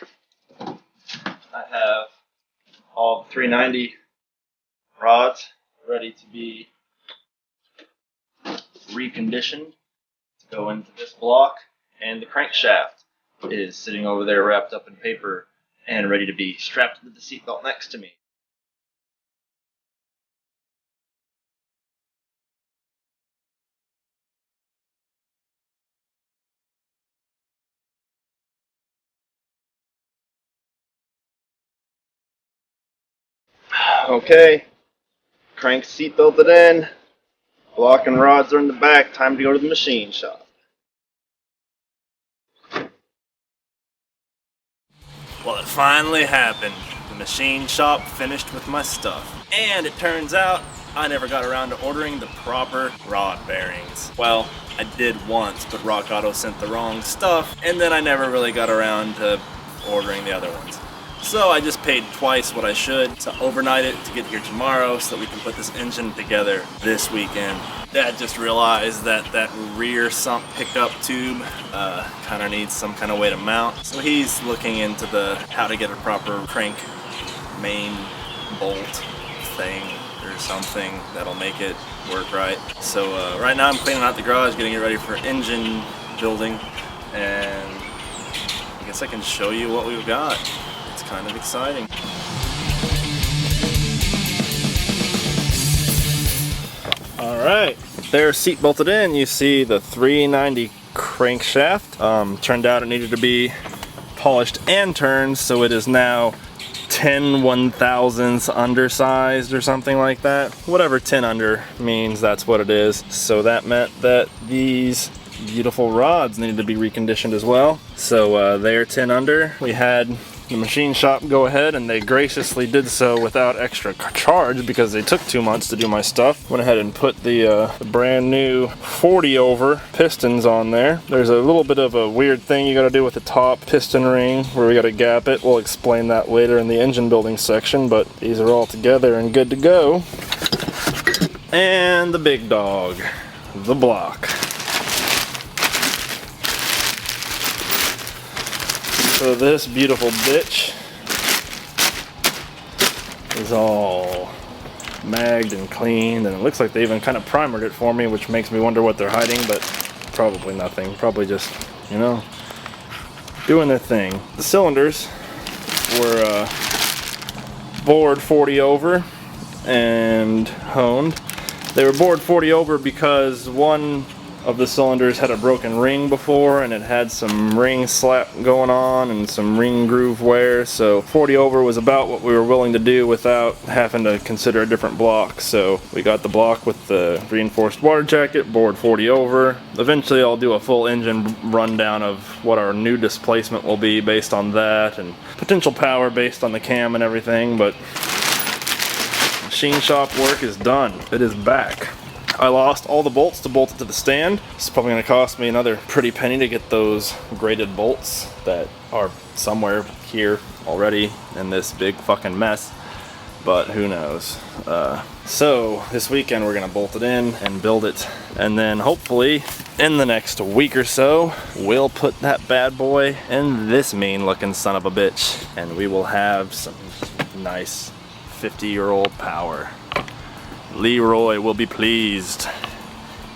I have all 390 rods ready to be reconditioned to go into this block, and the crankshaft is sitting over there wrapped up in paper and ready to be strapped to the seatbelt next to me. Okay, crank seat belted in, block and rods are in the back, time to go to the machine shop. Well, it finally happened. The machine shop finished with my stuff. And it turns out I never got around to ordering the proper rod bearings. Well, I did once, but Rock Auto sent the wrong stuff, and then I never really got around to ordering the other ones. So I just paid twice what I should to overnight it to get here tomorrow so that we can put this engine together this weekend. Dad just realized that that rear sump pickup tube kind of needs some kind of way to mount. So he's looking into how to get a proper crank main bolt thing or something that'll make it work right. So right now I'm cleaning out the garage, getting it ready for engine building, and I guess I can show you what we've got. It's kind of exciting. Alright, there, seat bolted in, you see the 390 crankshaft. Turned out it needed to be polished and turned, so it is now 10 1,000ths undersized or something like that. Whatever 10 under means, that's what it is. So that meant that these beautiful rods needed to be reconditioned as well. So they're 10 under. We had the machine shop go ahead, and they graciously did so without extra charge because they took 2 months to do my stuff. Went ahead and put the brand new 40 over pistons on there. There's a little bit of a weird thing you got to do with the top piston ring where we got to gap it. We'll explain that later in the engine building section, but these are all together and good to go. And the big dog, the block. So this beautiful bitch is all magged and cleaned, and it looks like they even kind of primered it for me, which makes me wonder what they're hiding, but probably nothing. Probably just, you know, doing their thing. The cylinders were bored 40 over and honed. They were bored 40 over because one of the cylinders had a broken ring before, and it had some ring slap going on and some ring groove wear, so 40 over was about what we were willing to do without having to consider a different block. So we got the block with the reinforced water jacket, bored 40 over. Eventually I'll do a full engine rundown of what our new displacement will be based on that, and potential power based on the cam and everything, but machine shop work is done. It is back. I lost all the bolts to bolt it to the stand. It's probably going to cost me another pretty penny to get those graded bolts that are somewhere here already in this big fucking mess, but who knows. So this weekend we're going to bolt it in and build it, and then hopefully in the next week or so we'll put that bad boy in this mean looking son of a bitch, and we will have some nice 50-year-old power. Leroy will be pleased.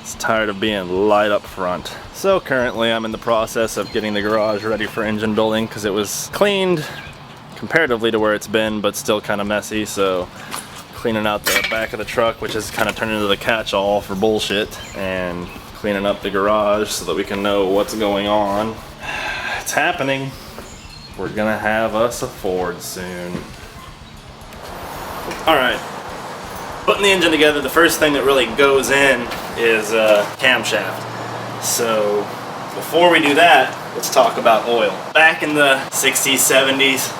He's tired of being light up front. So currently I'm in the process of getting the garage ready for engine building because it was cleaned comparatively to where it's been, but still kind of messy. So cleaning out the back of the truck, which has kind of turned into the catch-all for bullshit, and cleaning up the garage so that we can know what's going on. It's happening. We're gonna have us a Ford soon. All right. Putting the engine together, the first thing that really goes in is camshaft. So before we do that, let's talk about oil. Back in the 60s, 70s,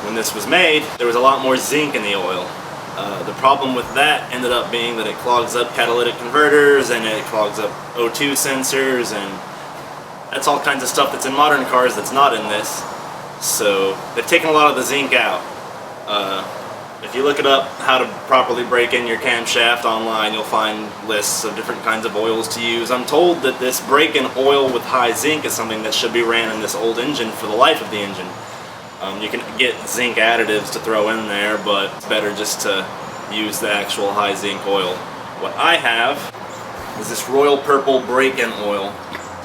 when this was made, there was a lot more zinc in the oil. The problem with that ended up being that it clogs up catalytic converters and it clogs up O2 sensors, and that's all kinds of stuff that's in modern cars that's not in this. So they've taken a lot of the zinc out. If you look it up, how to properly break in your camshaft online, you'll find lists of different kinds of oils to use. I'm told that this break-in oil with high zinc is something that should be ran in this old engine for the life of the engine. You can get zinc additives to throw in there, but it's better just to use the actual high zinc oil. What I have is this royal purple break-in oil.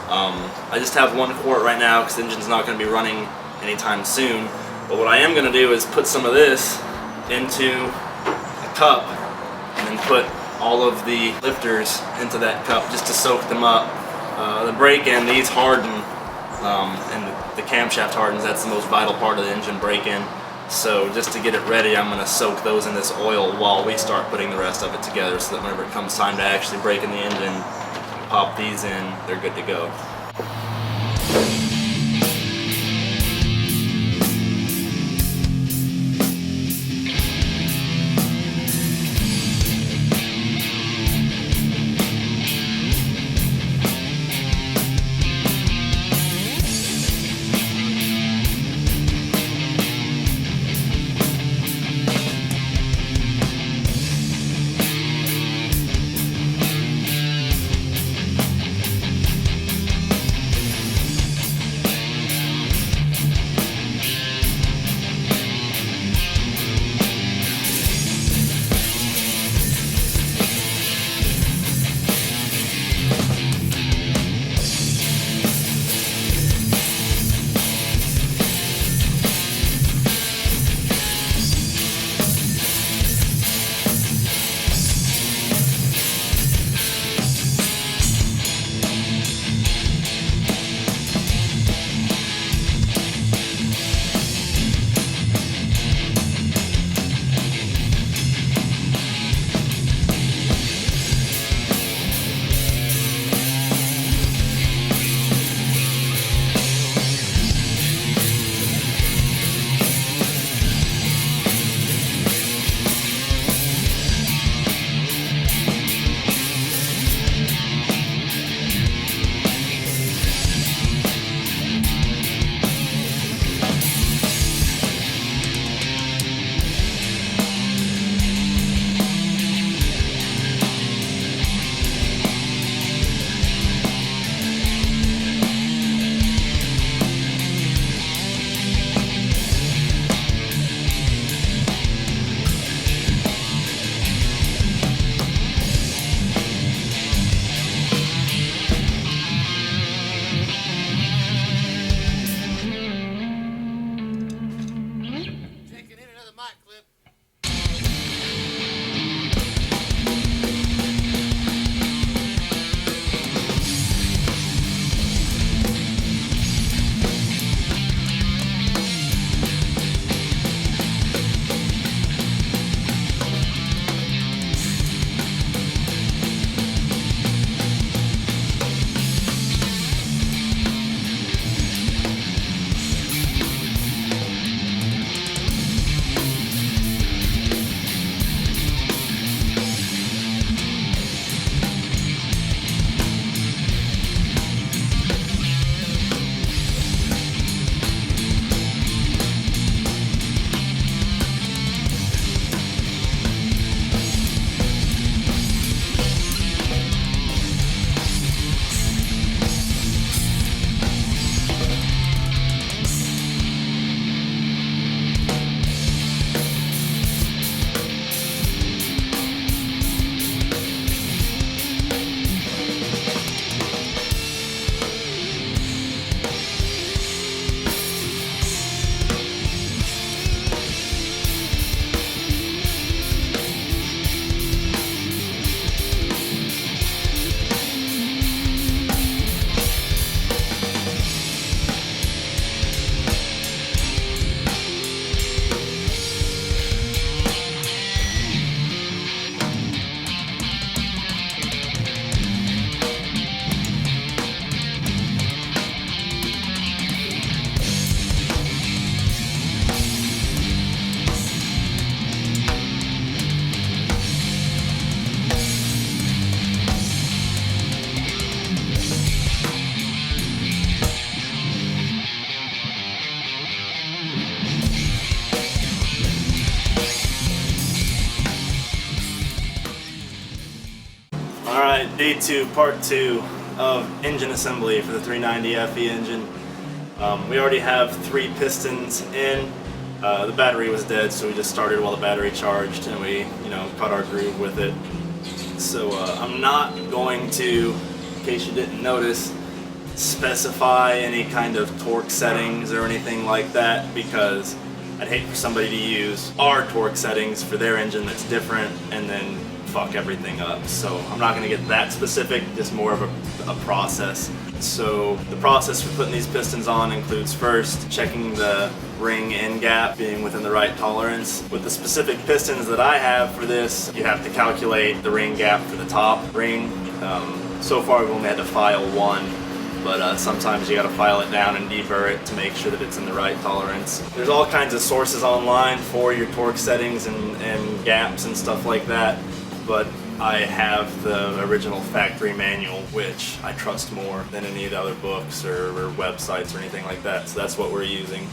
I just have 1 quart right now because the engine's not going to be running anytime soon. But what I am going to do is put some of this into a cup and then put all of the lifters into that cup just to soak them up. The break-in, these harden, and the camshaft hardens. That's the most vital part of the engine break-in. So just to get it ready, I'm going to soak those in this oil while we start putting the rest of it together, so that whenever it comes time to actually break in the engine, pop these in, they're good to go. Alright, day 2, part 2 of engine assembly for the 390 FE engine. We already have 3 pistons in. The battery was dead, so we just started while the battery charged, and we, caught our groove with it. So I'm not going to, in case you didn't notice, specify any kind of torque settings or anything like that, because I'd hate for somebody to use our torque settings for their engine that's different and then fuck everything up. So I'm not going to get that specific, just more of a process. So the process for putting these pistons on includes first checking the ring end gap being within the right tolerance. With the specific pistons that I have for this, you have to calculate the ring gap for the top ring. So far we've only had to file one, but sometimes you got to file it down and deburr it to make sure that it's in the right tolerance. There's all kinds of sources online for your torque settings and gaps and stuff like that, but I have the original factory manual, which I trust more than any of the other books or websites or anything like that, so that's what we're using.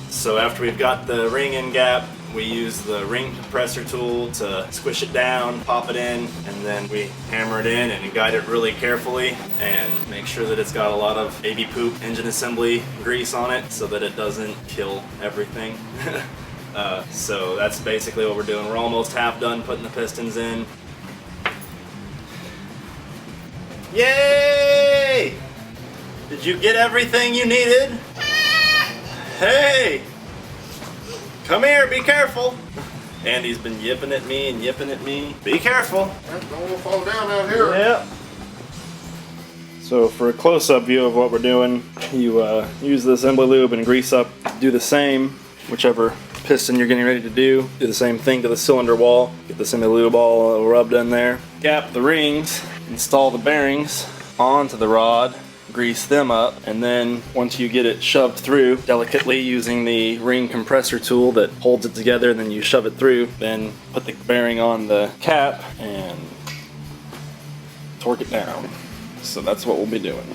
So after we've got the ring in gap, we use the ring compressor tool to squish it down, pop it in, and then we hammer it in and guide it really carefully and make sure that it's got a lot of baby poop engine assembly grease on it so that it doesn't kill everything. So that's basically what we're doing. We're almost half done putting the pistons in. Yay! Did you get everything you needed? Hey! Come here, be careful! Andy's been yipping at me and yipping at me. Be careful! Don't want to fall down out here. Yep. So for a close-up view of what we're doing, you use the assembly lube and grease up. Do the same, whichever piston you're getting ready to do. Do the same thing to the cylinder wall. Get the assembly lube all rubbed in there. Gap the rings. Install the bearings onto the rod, grease them up, and then once you get it shoved through delicately using the ring compressor tool that holds it together, and then you shove it through, then put the bearing on the cap and torque it down. So that's what we'll be doing.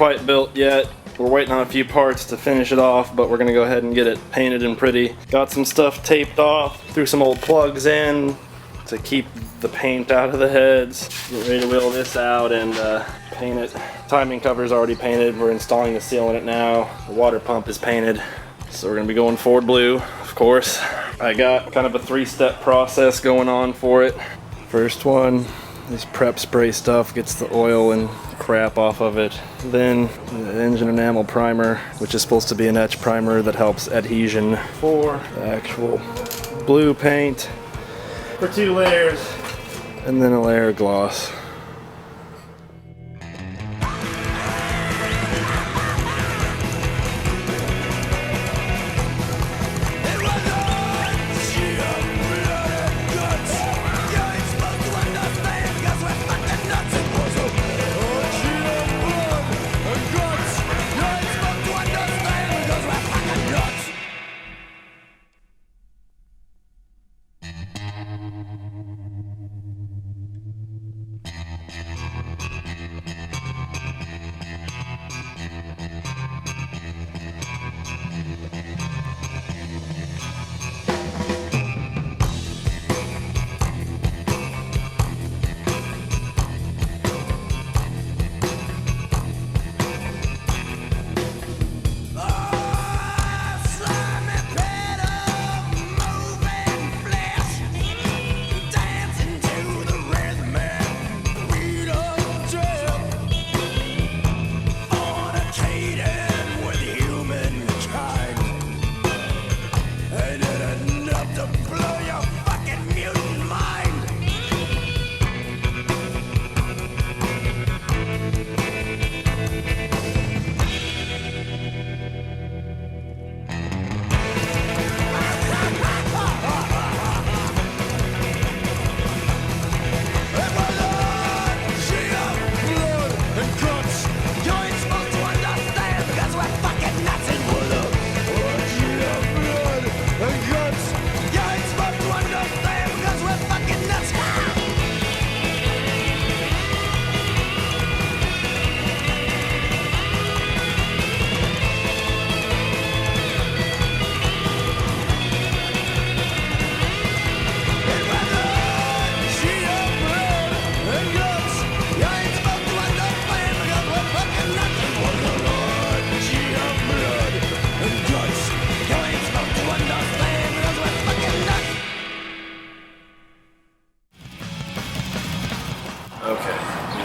quite built yet. We're waiting on a few parts to finish it off, but we're gonna go ahead and get it painted and pretty. Got some stuff taped off, threw some old plugs in to keep the paint out of the heads. Get ready to wheel this out and paint it. Timing cover's already painted. We're installing the seal in it now. The water pump is painted. So we're gonna be going Ford blue, of course. I got kind of a 3-step process going on for it. First one, this prep spray stuff gets the oil and crap off of it. Then the engine enamel primer, which is supposed to be an etch primer that helps adhesion for the actual blue paint for 2 layers, and then a layer of gloss.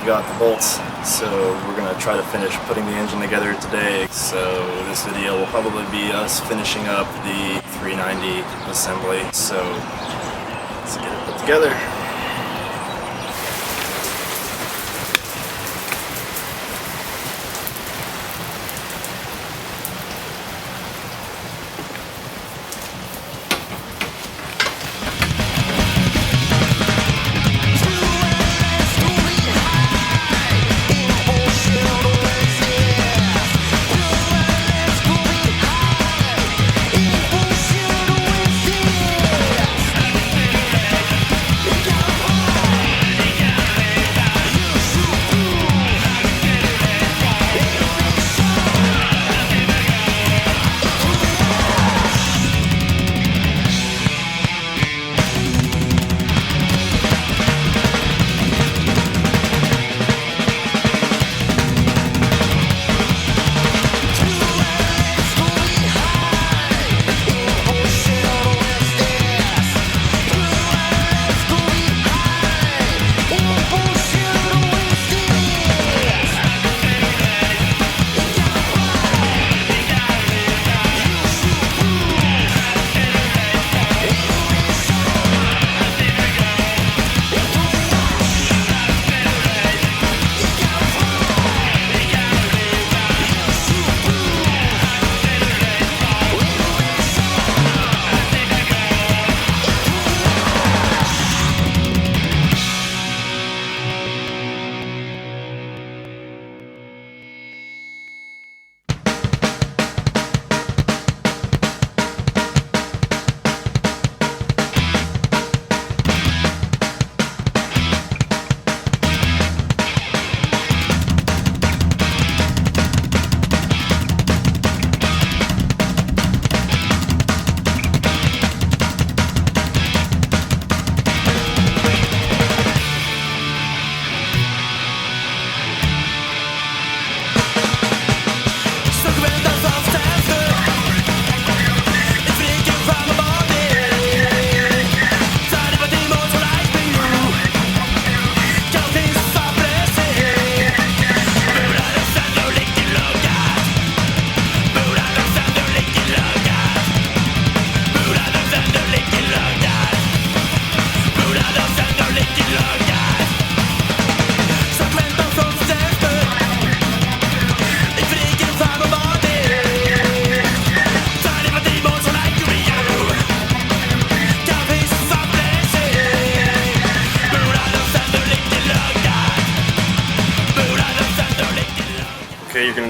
Got the bolts, so we're gonna try to finish putting the engine together today. So this video will probably be us finishing up the 390 assembly. So let's get it put together. Got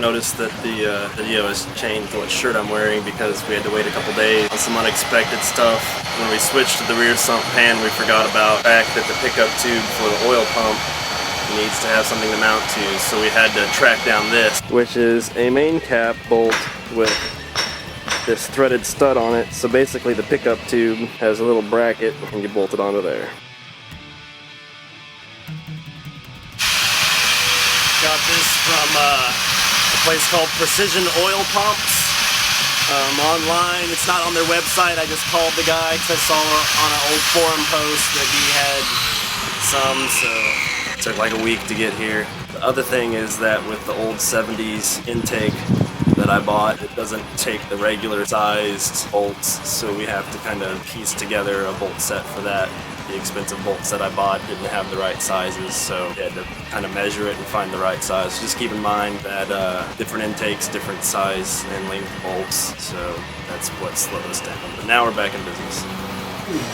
noticed that the video has changed what shirt I'm wearing because we had to wait a couple days on some unexpected stuff. When we switched to the rear sump pan, we forgot about the fact that the pickup tube for the oil pump needs to have something to mount to, so we had to track down this, which is a main cap bolt with this threaded stud on it. So basically the pickup tube has a little bracket and you bolt it onto there. Got this from a place called Precision Oil Pumps online. It's not on their website. I just called the guy because I saw on an old forum post that he had some, so it took like a week to get here. The other thing is that with the old 70s intake that I bought, it doesn't take the regular sized bolts, so we have to kind of piece together a bolt set for that. The expensive bolts that I bought didn't have the right sizes, so we had to kind of measure it and find the right size. So just keep in mind that different intakes, different size and length bolts, so that's what slowed us down. But now we're back in business.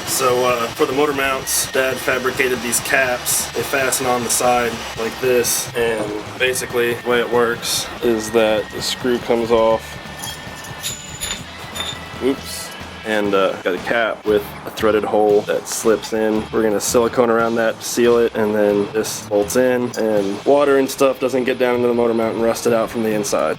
So for the motor mounts, Dad fabricated these caps. They fasten on the side like this, and basically the way it works is that the screw comes off. Oops. And got a cap with a threaded hole that slips in. We're gonna silicone around that to seal it, and then this bolts in, and water and stuff doesn't get down into the motor mount and rust it out from the inside.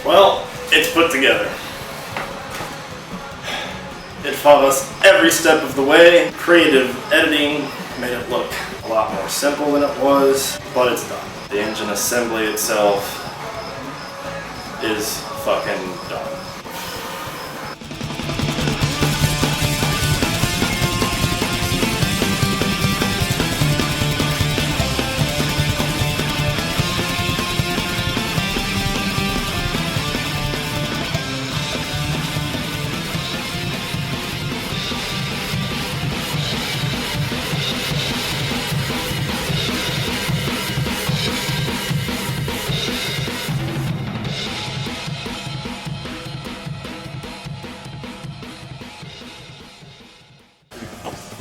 Well, it's put together. It followed us every step of the way. Creative editing made it look a lot more simple than it was, but it's done. The engine assembly itself is fucking done.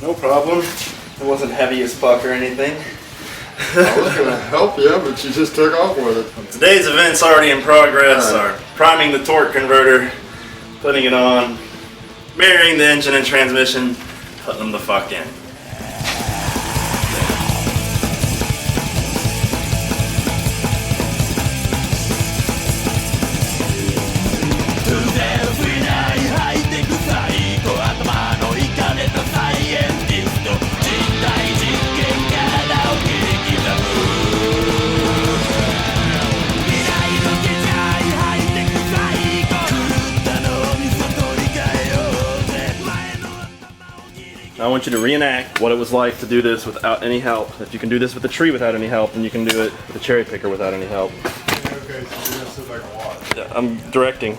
No problem. It wasn't heavy as fuck or anything. I was gonna help you, but you just took off with it. Today's event's already in progress. All right. Are priming the torque converter, putting it on, marrying the engine and transmission, putting them the fuck in. I want you to reenact what it was like to do this without any help. If you can do this with a tree without any help, then you can do it with a cherry picker without any help. Okay, so you're gonna sit back and watch. Yeah, I'm directing.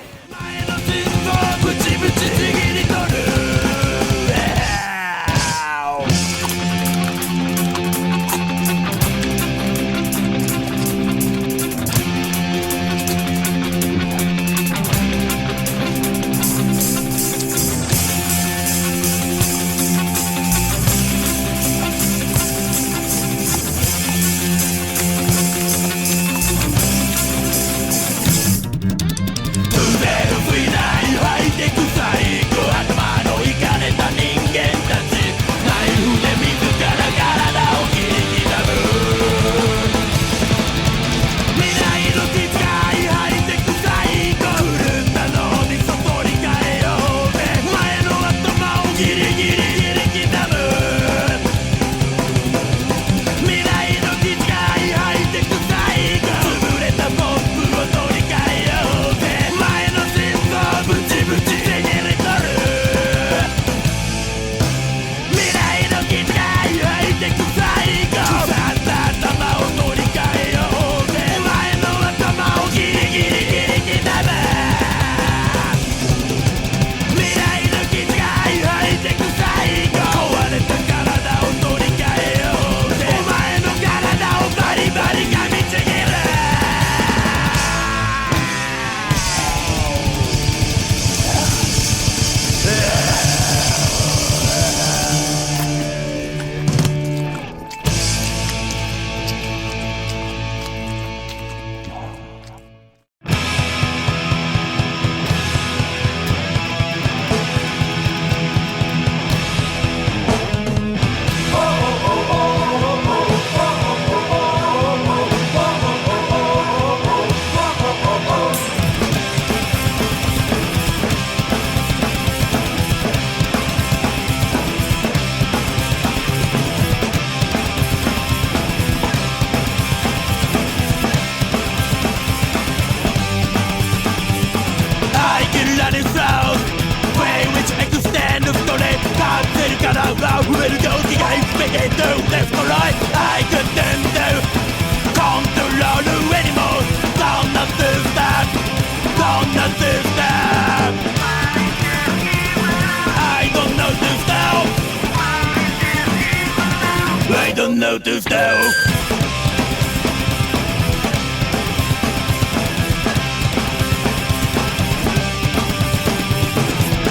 I don't know to stop.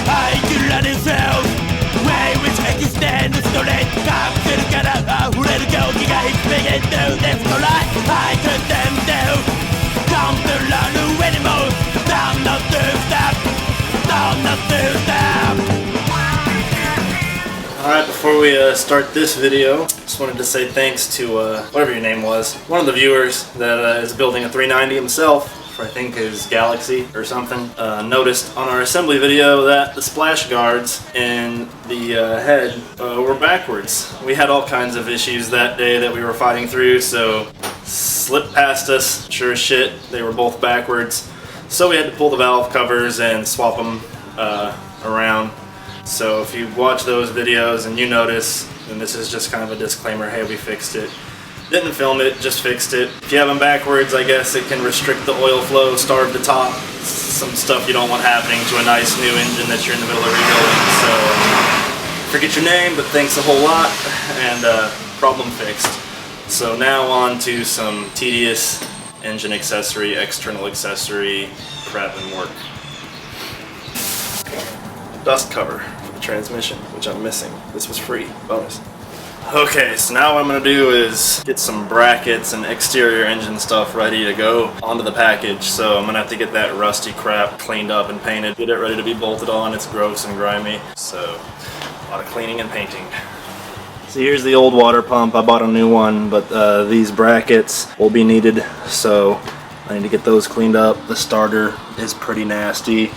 I can run itself way which extend the story. Come to the cara, let it go. I begin to left to right. I couldn't do. Don't learn anymore. Don't not to stop. Don't not to stop. Alright, before we start this video, just wanted to say thanks to whatever your name was, one of the viewers that is building a 390 himself for I think his Galaxy or something. Noticed on our assembly video that the splash guards in the head were backwards. We had all kinds of issues that day that we were fighting through, so slipped past us. Sure as shit, they were both backwards. So we had to pull the valve covers and swap them around. So if you watch those videos and you notice, then this is just kind of a disclaimer, hey, we fixed it. Didn't film it, just fixed it. If you have them backwards, I guess it can restrict the oil flow, starve the top. Some stuff you don't want happening to a nice new engine that you're in the middle of rebuilding. So forget your name, but thanks a whole lot, and problem fixed. So now on to some tedious engine accessory, external accessory prep and work. Dust cover for the transmission, which I'm missing. This was free, bonus. Okay, so now what I'm gonna do is get some brackets and exterior engine stuff ready to go onto the package. So I'm gonna have to get that rusty crap cleaned up and painted, get it ready to be bolted on. It's gross and grimy, so a lot of cleaning and painting. So here's the old water pump. I bought a new one, but these brackets will be needed, so I need to get those cleaned up. The starter is pretty nasty.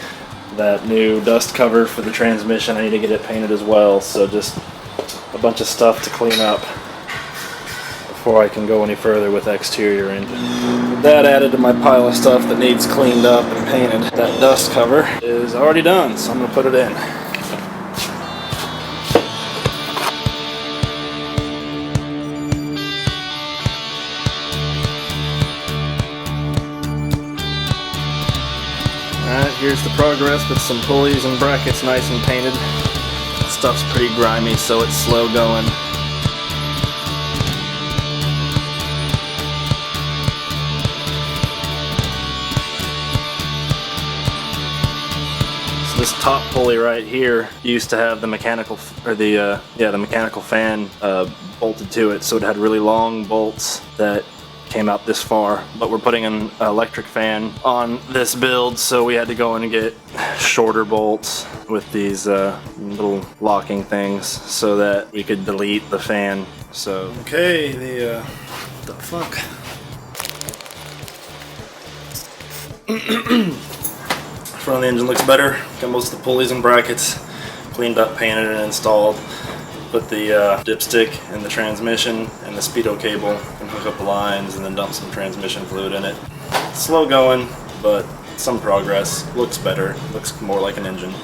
That new dust cover for the transmission, I need to get it painted as well, so just a bunch of stuff to clean up before I can go any further with exterior engine. That added to my pile of stuff that needs cleaned up and painted. That dust cover is already done, so I'm gonna put it in. Alright, here's the progress with some pulleys and brackets nice and painted. Stuff's pretty grimy, so it's slow going. So this top pulley right here used to have the mechanical, or the mechanical fan bolted to it, so it had really long bolts that came out this far, but we're putting an electric fan on this build, so we had to go in and get shorter bolts with these little locking things so that we could delete the fan. So okay, the fuck. Front of the engine looks better. Got most of the pulleys and brackets cleaned up, painted, and installed. Put the dipstick in the transmission and the speedo cable, and hook up the lines and then dump some transmission fluid in it. Slow going, but some progress. Looks better. Looks more like an engine.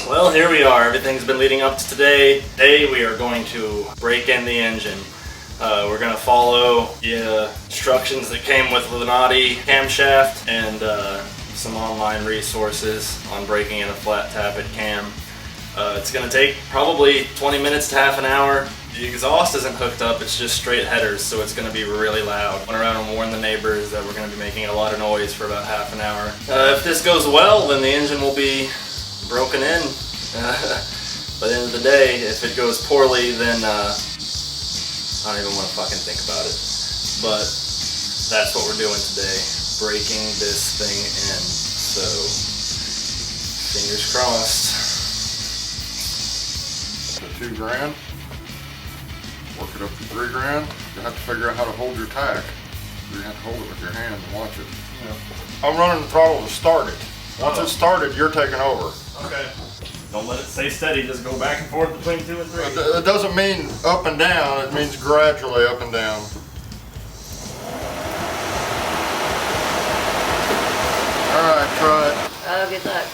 Well, here we are. Everything's been leading up to today. Today we are going to break in the engine. We're going to follow the instructions that came with Lunati camshaft and some online resources on breaking in a flat tappet cam. It's going to take probably 20 minutes to half an hour. The exhaust isn't hooked up, it's just straight headers, so it's going to be really loud. Went around and warned the neighbors that we're going to be making a lot of noise for about half an hour. If this goes well, then the engine will be broken in. By the end of the day, if it goes poorly, then I don't even want to fucking think about it. But that's what we're doing today, breaking this thing in. So fingers crossed. So $2 grand. Work it up to $3 grand. You have to figure out how to hold your tack. You have to hold it with your hand and watch it. Yeah. I'm running the throttle to start it. Once it's started, you're taking over. Okay. Don't let it stay steady, just go back and forth between 2 and 3. It doesn't mean up and down, it means gradually up and down. Alright, try it. Oh, good luck.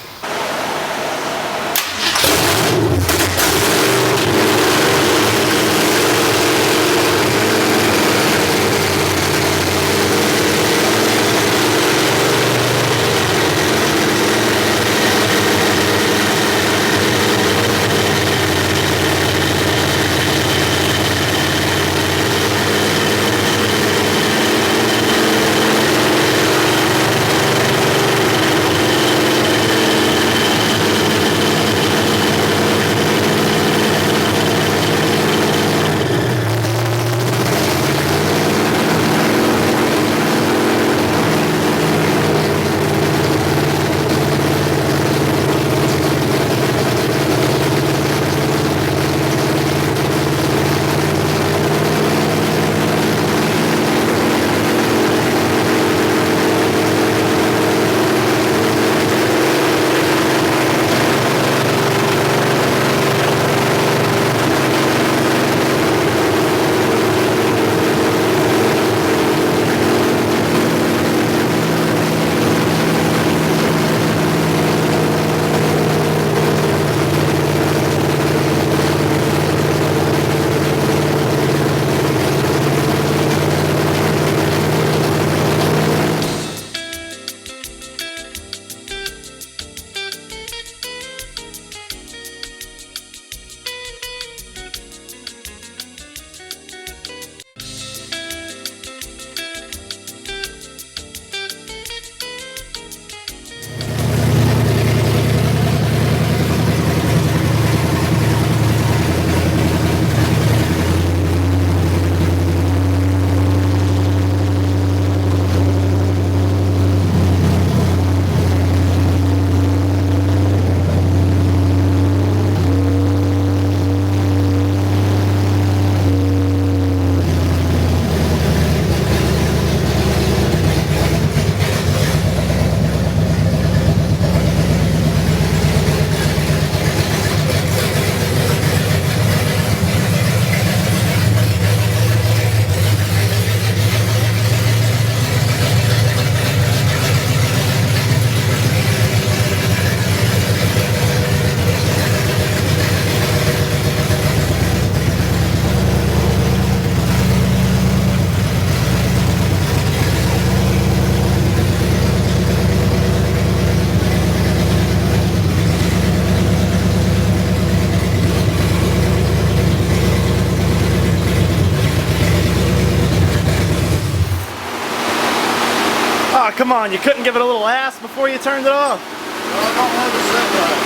Come on, you couldn't give it a little ass before you turned it off. I don't have it set right.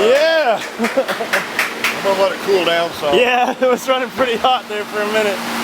Yeah. I'm gonna let it cool down some. Yeah, it was running pretty hot there for a minute.